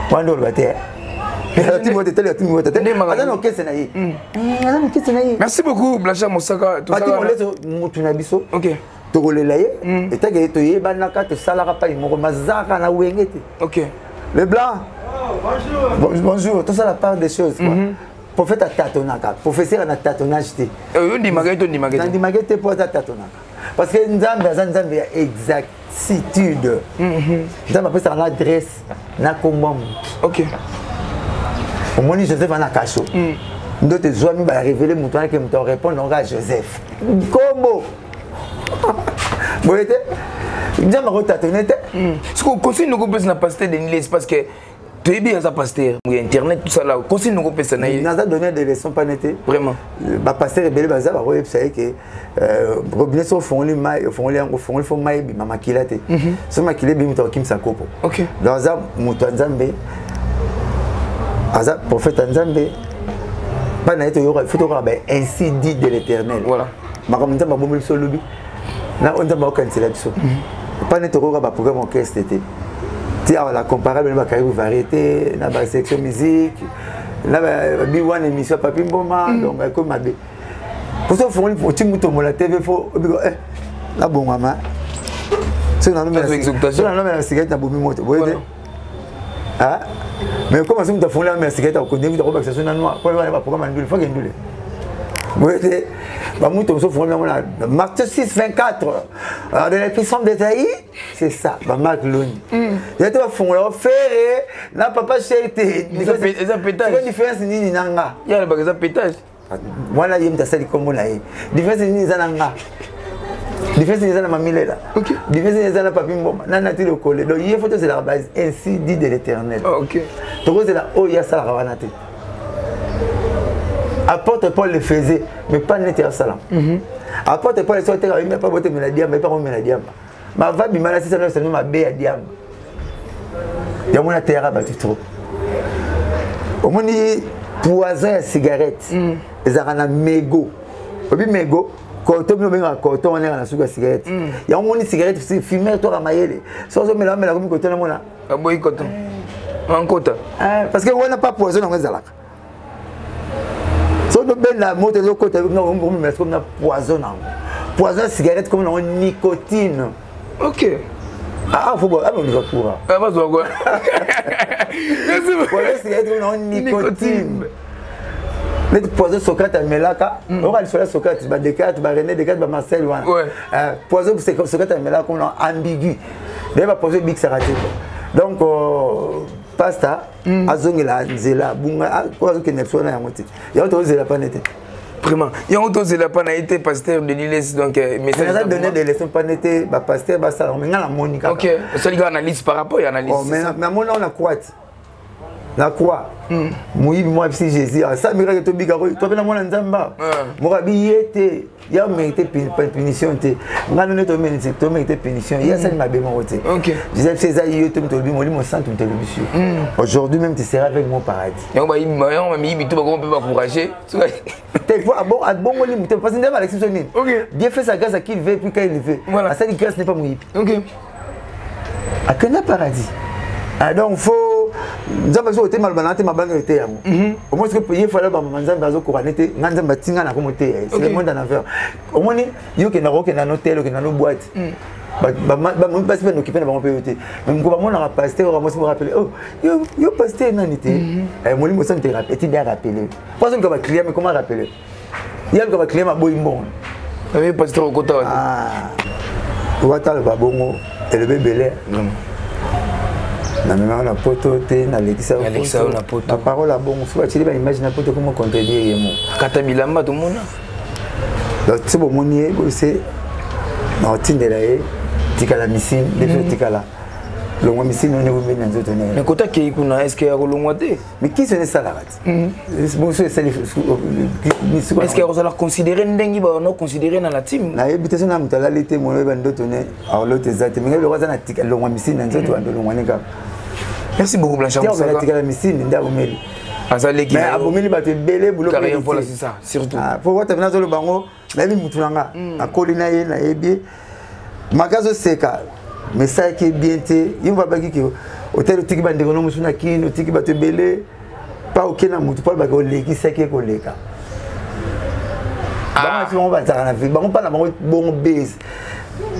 wando le bater la team wata la team wata non qu'est-ce nayi non qu'est-ce nayi. Merci beaucoup Blanchard Mosaka tout ça mutu na biso OK to kolela ye et ta ke to yeba naka to salara pa mo mazaka na wengete. OK le blanc bonjour tout ça la part des choses quoi. Prophète a tatonaka, professeur a tatonnage. On dit magate pour tatonaka. Parce que Nzambe a exactitude. Nzambe a fait l'adresse na komam. OK. Au moins Joseph en a caché. D'autres amis va révéler mon temps que me répondre à Joseph. Comment? Vous voyez? Nzambe a tatonné. Ce qu'on conseille nous peut na pasteur de l'église parce que tu es bien à pasteur, internet tout ça là. Conseil nous peut ça. Il nous a donné des leçons pas nettes. Vraiment. Bah pasteur belé baza ba ouais ça que robinet so font les mailles font mailles mama kilate. So makile bi muto kim sakopo. OK. Dans ça muto nzambe. Aza prophète nzambe. Pas na eto il faut to ba ainsi dit de l'Éternel. Voilà. Makamnza ba bomel so lobi. Na onza ba cancela biso. Pas neto ko ba programme orchestre été. La comparable na carrière variété na ba section musique na ba bi1 émission papi mboma donc comme mabe pour ça faut pour timuto mo la TV faut la bon maman c'est na la cigarette na bomi moto voyez ah mais comment ça me ta fond la cigarette au connaître ko ba ça na noir pour ba programme ndule faut que ndule voyez bah moi tout ça faut la Marc 624 de la puissance des Aïe c'est ça bah Marc Loni il était fond là faire na papa chéri ça pétage quelle différence ni nanga il y a le pétage voilà il me ta sali comme là différence ni nanga différence ni na mamilela OK différence ni na papi mboma na ti le collé donc il faut c'est la base ainsi dit de l'Éternel. OK donc c'est là oh il y a ça la ravanate. Apôtre Paul le faisait, mais pas net à salam. Apôtre Paul le sortait, il n'a pas voté Meladiam, mais pas mon Meladiam. Ma va bien mal, c'est ça, ma bé à diam. Il y a mon terre à battre trop. Au moins, poison à cigarette, ils ont un mégot. Au bout mégot, quand on est dans la soupe à cigarette. Il y a un monde de cigarette, c'est fumé, toi à mailler. Sans me la comme côté de mon là. Ah, boy, coton. En côté. Parce qu'on n'a pas poison dans les alacs. Si on a la moto de côté, on met comme poison. Poison cigarette comme une nicotine. OK. Ah, faut voir. Ah, on va courir. Ah, vas-y, quoi. Poison cigarette comme une nicotine. Mais poison Socrate à Melaka, on va aller Socrate, tu vas Descartes, tu vas René Descartes, tu vas Marcel. Poison Socrate à Melaka comme ambigu. D'ailleurs, poison Big Sarate. Donc, pasta azongela nzela bunga ko azokende sona yango te ya to zela pas nete vraiment ya to zela pas na été pasteur de Niles donc message ça donner des leçons pas nete ba pasteur ba ça mais ngala monika OK ça liga analyse par rapport à analyse mais mon on a quoi la croix moi si Jésus ça miracle to biga ko to bena mona nzamba mo ka biyete ya mérité punition te ngana ne to mérité punition ya ça m'a bémo te OK Joseph César yo to mtoli mo centre télévision aujourd'hui même tu seras avec mon paradis yo ba mi bitu ba ko peut encourager tel fois bon li muté parce que ndema Alexis Sonine Dieu fait sa grâce à qui il veut puis quand il veut à ça die grâce n'est pas moyibi OK à que na paradis donc faut nzamba zo te malbana te mabanga te yango au moins que payer fallait ba nzamba zo koranete nzamba tinga na komote c'est le monde en affaire au moins yo ke na roke na hôtel ke na no boîte ba pas se occuper na ba payote même ko ba mona ra pasteur moi se me rappeler oh yo pasteur nanité moi li mo sante rappeler ti bien rappeler pas que ba client mais comment rappeler il y a que ba client ma boy bon mais pasteur ko ta wata le babongo et le bébé na même na poto te na Alexa na poto la parole a bon soit tu imagine na poto comment contredire yemo kata bilamba tout monde donc c'est bon monier c'est na tindela e tikala misine de tikala le moi misine on est au milieu de tonner mais kota ke ikuna est-ce que ya kolongwa te mais qui ce n'est ça là bon c'est est-ce que vous allez considérer ndengi ba no considérer na la team na habitation na mutala lete mo ba ndo tonner alors l'autre exact mais le roi na tikala le moi misine nzoto ando le moi neka. Merci beaucoup Blanchard. Tu as dit que la missile n'est pas abomeli. Mais abomeli va te belé boulot. Carrière voilà c'est ça surtout. Pour voir ta venance le bango, la vie mutunanga. A colina ye na ebi. Magazo seka. Mais ça qui est bien té, il va pas qui hôtel tiki bande kono musuna kino tiki ba te belé. Pas aucun mutu pas ba ko leki seki ko leka. Ba si on va ta na vie, ba on pas na bon base.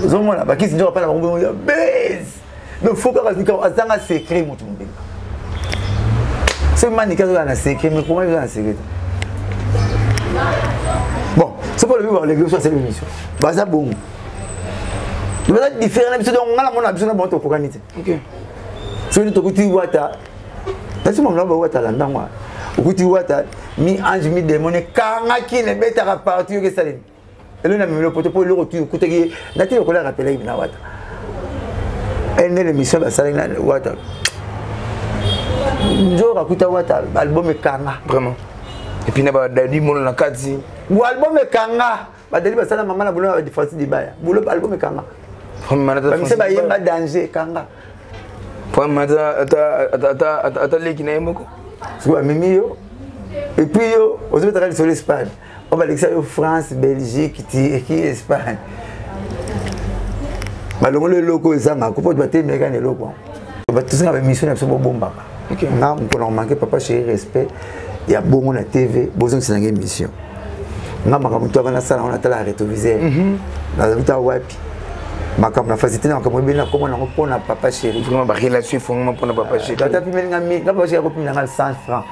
Zomona ba ki si on pas na bon base. Mais il faut que un secret. C'est manique un secret, mais comment il y a un secret? Bon, c'est pour le vivre les c'est l'émission. Baza bon. Il va être différent, mais on a mon habitude de monter au programme. Ok. Si on est au côté de Wata, parce que mon nom est Wata là, non moi. Au côté de Wata, mi ange mi démon, quand qui ne met à partir que ça. Et là on a mis le poteau pour le retour. Côté, n'as-tu pas rappelé il na Wata? Elle est l'émission de Salina Wata. Njo rakuta Wata, album Kanga. Vraiment. Et puis, n'a Dadi Mono Nakati. Ou album Kanga. Dadi Basala Maman a voulu faire des Dibaya. Boulot album Kanga. C'est pas un danger Kanga. Pour Mata, attendez qui n'a pas. C'est quoi, Mimio? Et puis, aux autres, sur l'Espagne. On va l'exer France, Belgique, qui Espagne. Malongo le loko ezanga ko peut bater mega ne loko ba tout ça mission na so bomba OK na on manquer papa chéri respect ya bongo na TV bozo c'est une émission na makamuto bana sala on a tala rétroviseur na buta wapi makam na facilité na makambo bina comment na pona papa chéri vraiment ba relation fondement pona papa chéri tata pimeli ngami na papa chéri ko pimeli ngal 100 francs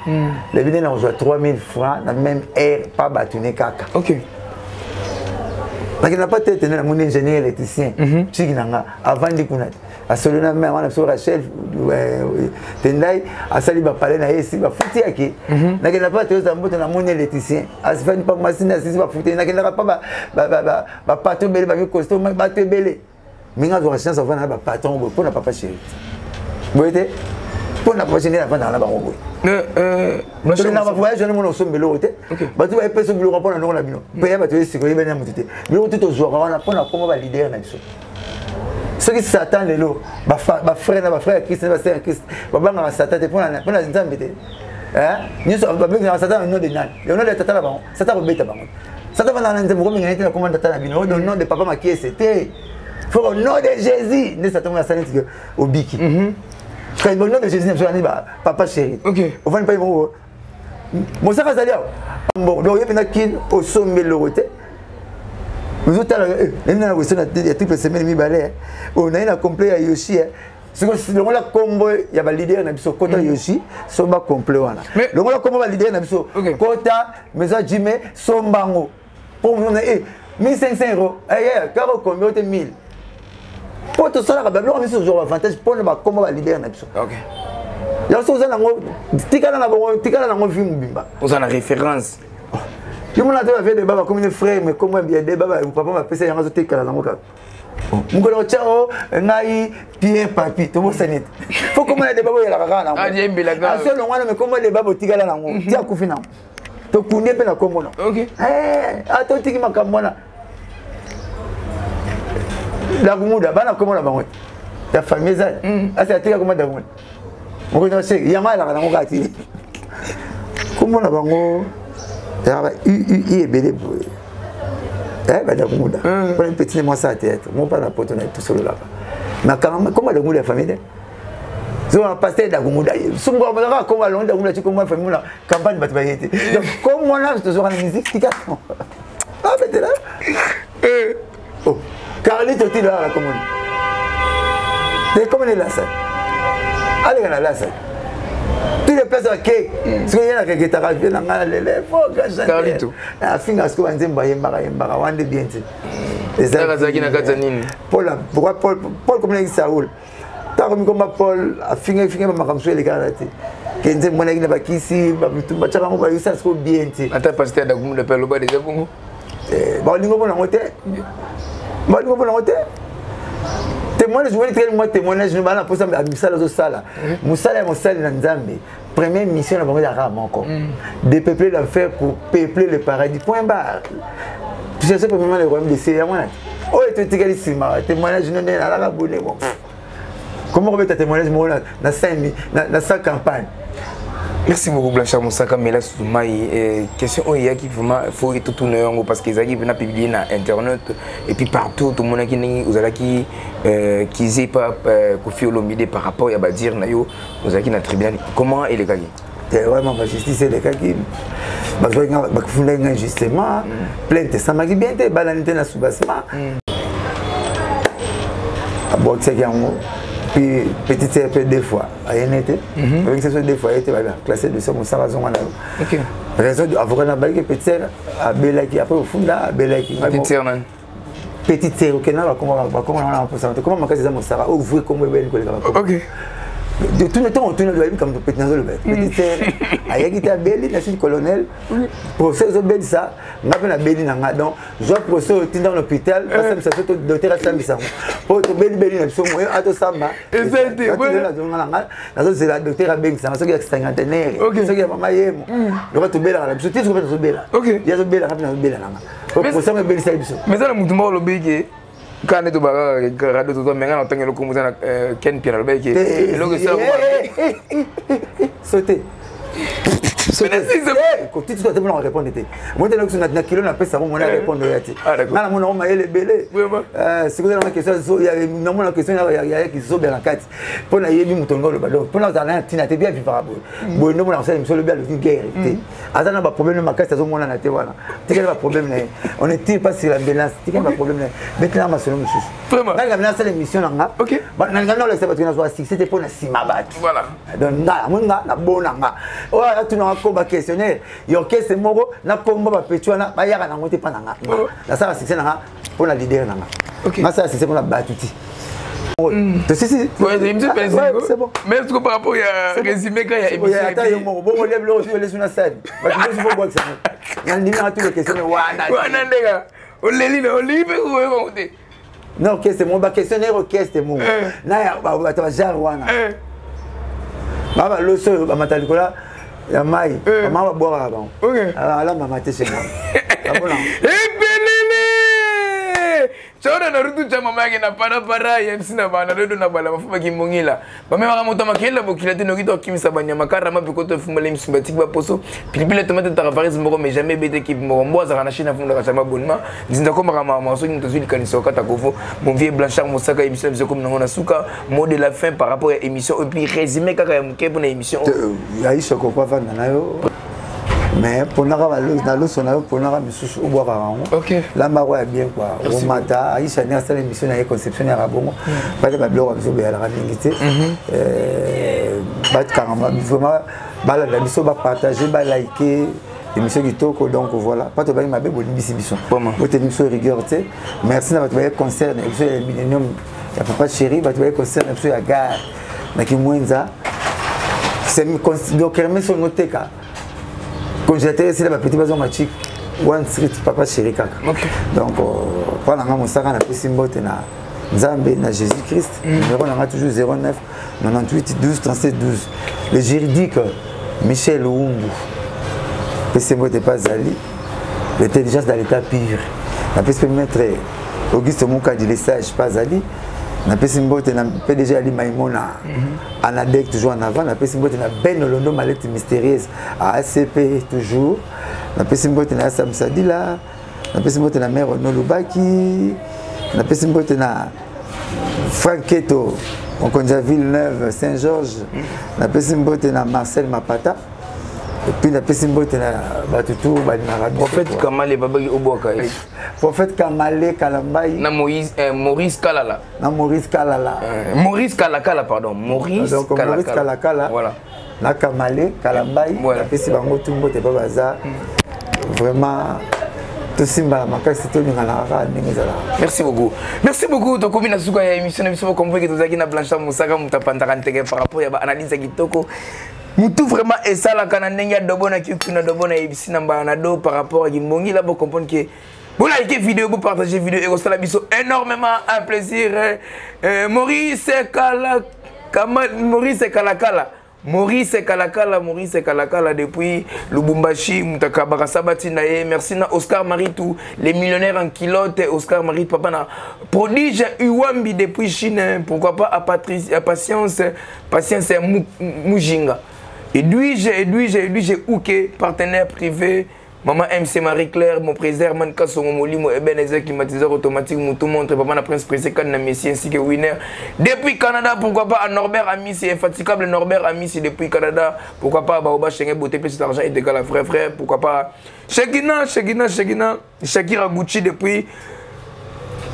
le bina na reçoit 3000 francs na même air pas batuné kaka OK. Parce qu'il n'a pas été mon ingénieur électricien. Avant de connaître. À celui-là, même Rachel, Tendai, à Saliba Palais, à Essi, à Foutiaki. N'a pas été mon électricien. À ce fait, pas machine à Sissi, à Fouti, n'a pas patron belé, pas costume, pas belé. Mais quand on a chance, on va avoir patron pour ne pas chéri. Vous voyez? Pour ne pas chéri, on va avoir je n'ai pas voyagé, je n'ai pas fait de l'autre. Je n'ai pas fait de l'autre. Je n'ai pas fait de l'autre. Je n'ai pas fait de l'autre. Je n'ai pas leader. Ceux qui s'attendent les lots, ma frère Christ, ma sœur Christ, ma Satan, pour la Nzambé. Nous sommes pas Satan au nom de Nan. Le nom de Tata là-bas, Satan au bêta. Satan va dans l'Nzambé, il y a comment Tata là-bas. Au nom de papa qui c'était. Faut au nom de Jésus, ne Satan va s'arrêter au biki. Quand le nom de Jésus, papa chéri. Ok. On va ne pas y voir. Mon sac à Zalia. Bon, donc il y a une qui au sommet de l'autre. Nous autres, il y a une triple semaine mi balai. On a un complet à Yoshi. C'est que le monde a combo, il y a un leader dans le Kota Yoshi, Somba complet. Le monde a combo un leader dans le Kota, mais ça Jimmy, Sombango. Pour nous, 1500 €. Aïe, car combien de 1000. Pour tout ça, on a mis ce genre d'avantage pour ne pas combattre leader. Ok. Ya so za nango tikala na bango tikala nango vie mobimba. Oza na référence. Yo mona te fait des baba comme une frère mais comment bien des baba papa m'a pesa yango tikala nango ka. Mungolo chao ngai bien papi to mosanete. Faut comment des baba ya la kaka nango. Ah bien bilaga. Ah seul ngwana mais comment des baba tikala nango. Tia kufi nango. To kunde pe na komona. OK. Ato tiki makamona. La gumuda bana komona bango. La famille ça. Asa tika komona bango. Moko no se yama la nango kati. Komona bango. Ya ba i belé. Bah la gumuda. Pour un petit moi ça tête. Mon pas la pote on est tout seul là. Mais comment la gumuda famille so on a passé la gumuda. Sungo ba comme à Londres gumuda tu comme famille la campagne ba bayete. Donc comme on a toujours la musique tika. Ah mais là. Oh, Carlito tu là la commune. Mais comment est là ça? Allez là ça. Tous les places OK. Ce qu'il y a que tu as vu dans le faut Carlito. Ah finga ce qu'on dit mbara wande bien. Et ça Narazaki na Katanini. Paul pourquoi Paul comme il Saoul. T'as comme Paul a finga ma comme les gars là. Kenze mwana ina bakisi ba chaka ngo ba yusa ce qu'on bien. Ata pasteur da gumu le pelo ba déjà bongo. Ba lingo bona ngote. Ba lingo bona ngote. Témoignage, je voulais très moi témoignage, je ne vais pas pour ça à Moussala Zosala. Moussala na Nzambe. Première mission na bango ya rame encore. Dépeupler l'enfer pour peupler le paradis. Point barre. Tu sais premièrement le royaume de Seigneur moi. Oh et tu tikali sima, témoignage non na la bonne bon. Comment on met ta témoignage moi na 5000 na sa campagne. Merci beaucoup Blanchard Moussaka mais là Soumaï question il y a qui vraiment faut tout tourner parce que Zaki vient publier na internet et puis partout tout le monde qui vous allez qui sait pas Kofi Olomide par rapport à dire na yo vous allez na tribunal comment il est gagné vraiment la justice est le cas qui bah fonder injustement plainte ça m'a dit bien te balanité na soubassement bon c'est qu'il puis petit CP deux fois à NT avec ça deux fois était classé de son salaire zonga. OK. Raison de avocat na bague petit à Belaki après au fond là Belaki. Petit CP OK na comment on a pour comment ma case za mosara ouvrir comme ben ko le. OK. De tout le temps on tourne le comme petit nazo le petit CP ayaki ta Beli na suite colonel procès au Beli ça ngape na Beli na nga donc je procès au dans l'hôpital parce que ça fait docteur Sambisa pour to Beli na somo ato samba et ça été ouais na zo c'est la docteur Beli ça so ki cinquantenaire so ki mama yemo donc to Beli na so titre ko to Beli OK ya zo Beli na Beli na nga procès au Beli ça biso mais ça le mutumba lo bigi quand tu vas radio tout mais on tenge le comme ça Ken Pierre le bigi et le ça sauter quand tu dois te répondre moi je suis na kilo na pesa moi na répondre yati na mona on maele belé c'est que la question il y a normalement la question il y a qui sont bien en quatre pour na yebi mutongo le ballon pour na za tina te bien vivable bon non on sait monsieur le bien le guerre azana ba problème ma carte zo mona na te wana tika ba problème on est pas sur la balance tika ba problème maintenant ma solo monsieur vraiment na ngana ça l'émission nga OK ba na ngana le sabat na zo c'était pour na sima bat voilà donc na bona nga oh tu na ko ba questionnaire yo kese moko na komba ba petuana ba yaka na ngote pa na nga na ça succès na nga pour la leader na nga OK na ça succès pour la batuti si ouais c'est bon mais est-ce que par rapport à résumé quand il y a émission attends yo moko bon lève le sur les sur la scène ba tu faut boire ça na ndimi na tous les questions wana ndega o leli na o libe ko e monte non que c'est mon ba questionnaire orchestre mon na ya ba ta genre wana baba lo so ba matalikola ya mai mama ba boire avant OK ala mama te chez moi abona chora na rutu cha mama yake na para ya msina bana redo na bala mafuba kimongila bame mama moto makela bokila te nokito kimisa banyama karama bikoto fumale msumbatik ba poso pilipile tomate tarafaris moko mais jamais bete ki mbo za na china funda ka chama bonma nzinda ko mama maso ni tozuli kanisa okata kovo mon vieux Blanchard Moussaka émission biso comme na suka mot de la fin par rapport à émission et puis résumé kaka ya muke pour émission ya iso ko kwa vanda nayo mais pour na dans le son pour na misusu au boire OK la maro est bien quoi au matin Aïcha na ça l'émission na conception ya rabongo pas de blog biso be la ngité ba caramba vraiment bala la biso ba partager ba liker émission kitoko donc voilà pas to ba ma be boni biso bo te biso rigueur té merci na ba to ba concert biso ya millennium ya papa chéri ba to ba concert biso ya gare na kimwenza c'est donc Hermès son noteka congélateur c'est la petite maison machique One Street papa chéri kaka donc voilà nga mosaka na pesi mbote na Nzambe na Jésus-Christ numéro na toujours 09 98 12 37 12 le juridique Michel Oumbu pesi mbote pas Ali l'intelligence dans l'état pire na pesi maître Auguste Moukadi les sages pas Ali na pesi mbote na PDG Ali Maimona Anadek toujours en avant na pesi mbote na Ben Olondo Malette mystérieuse à ACP toujours na pesi mbote na Sam Sadila na pesi mbote na mère Nolobaki na pesi mbote na Frank Keto Okonja Villeneuve Saint-Georges na pesi mbote na Marcel Mapata et puis na pesi mbote na batutu balimarabi prophète Kamale babaki oboka prophète Kamale Kalambai na Maurice Kalala na Maurice Kalala Maurice Kalakala pardon Maurice Kalakala voilà na Kamale Kalambai na pesi bango tumbote ba baza vraiment tout simba makasi to ngala ra ningezala merci beaucoup to komina suka ya émission biso comme que tozaki na Blanchard Moussaka mutapandaka nteke par rapport ya ba analyse kitoko mutu vraiment esala kana ndenge dobona kikuna dobona ibisi namba na do par rapport à Gimbongi là pour comprendre que vous likez vidéo vous partagez vidéo et ça la biso énormément un plaisir Maurice Kalakala depuis Lubumbashi Mutakabara Sabati nae merci na Oscar Maritou les millionnaires en culotte Oscar Maritou papa na prodige Uwambi depuis Chine pourquoi pas à patience Mujinga Edwige Ouké partenaire privé Maman MC Marie-Claire, mon président Manka Somomoli, mon Ebenezer climatiseur automatique, mon tout montre, papa na Prince Pressé, na Messi ainsi que Winner. Depuis Canada, pourquoi pas à Norbert Ami, c'est infatigable Norbert Ami, c'est depuis Canada. Pourquoi pas à Baoba Chengue, beauté, petit argent est égal à frère. Pourquoi pas Shakira Gucci depuis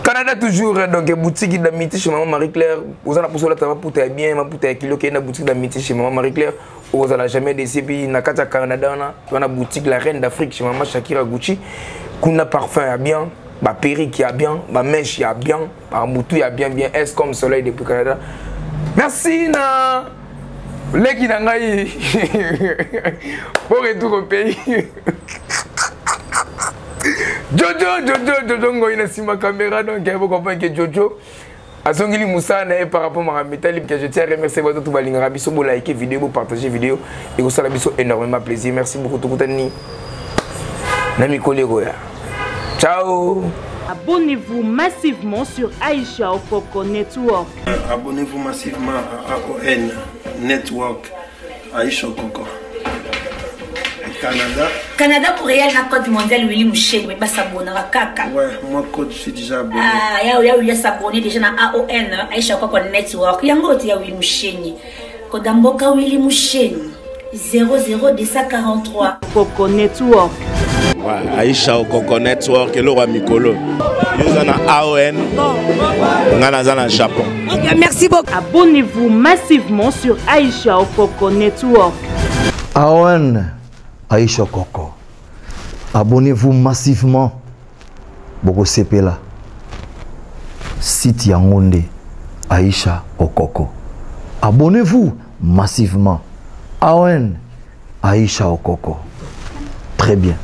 Canada toujours, donc boutique d'amitié chez Maman Marie-Claire. Vous en avez pour cela, tu vas pouter bien, ma pouter kilo qui est une boutique d'amitié chez Maman Marie-Claire. Vous n'avez jamais décidé, na Kata Canada, tu as une boutique la reine d'Afrique chez Maman Shakira Gucci. Kuna parfum a bien, ma perruque y a bien, ma mèche y a bien, ma moutou y a bien, est comme soleil depuis Canada. Merci na Leki Nangaï pour retour au pays. Jojo ngoina sima caméra donc il faut comprendre que Jojo Azongili Moussa par rapport à Metalib que je tiens à remercier votre tout balinga biso bo liker vidéo, bo partager vidéo et ça la biso énormément plaisir. Merci beaucoup tout kutani. Nami kolego ya. Ciao. Abonnez-vous massivement sur Aïcha Okoko Network. Abonnez-vous massivement à AON Network Aïcha Okoko. Canada pour réel na code mondial Willy Mouché mais pas s'abonner à kaka. Ouais, moi code je suis déjà abonné. Ah, il y a s'abonner déjà na AON Aïcha Okoko Network. Yango ti ya Willy Mouché. Code mboka Willy Mouché 00243 Okoko Network. Ouais, Aïcha Okoko Network et le roi Mikolo. Nous en AON. Ngana Japon. Merci beaucoup. Abonnez-vous massivement sur Aïcha Okoko Network. AON Aïcha Okoko. Abonnez-vous massivement. Boko Sepela. Site Yangonde. Aïcha Okoko. Abonnez-vous massivement. AON Aïcha Okoko. Très bien.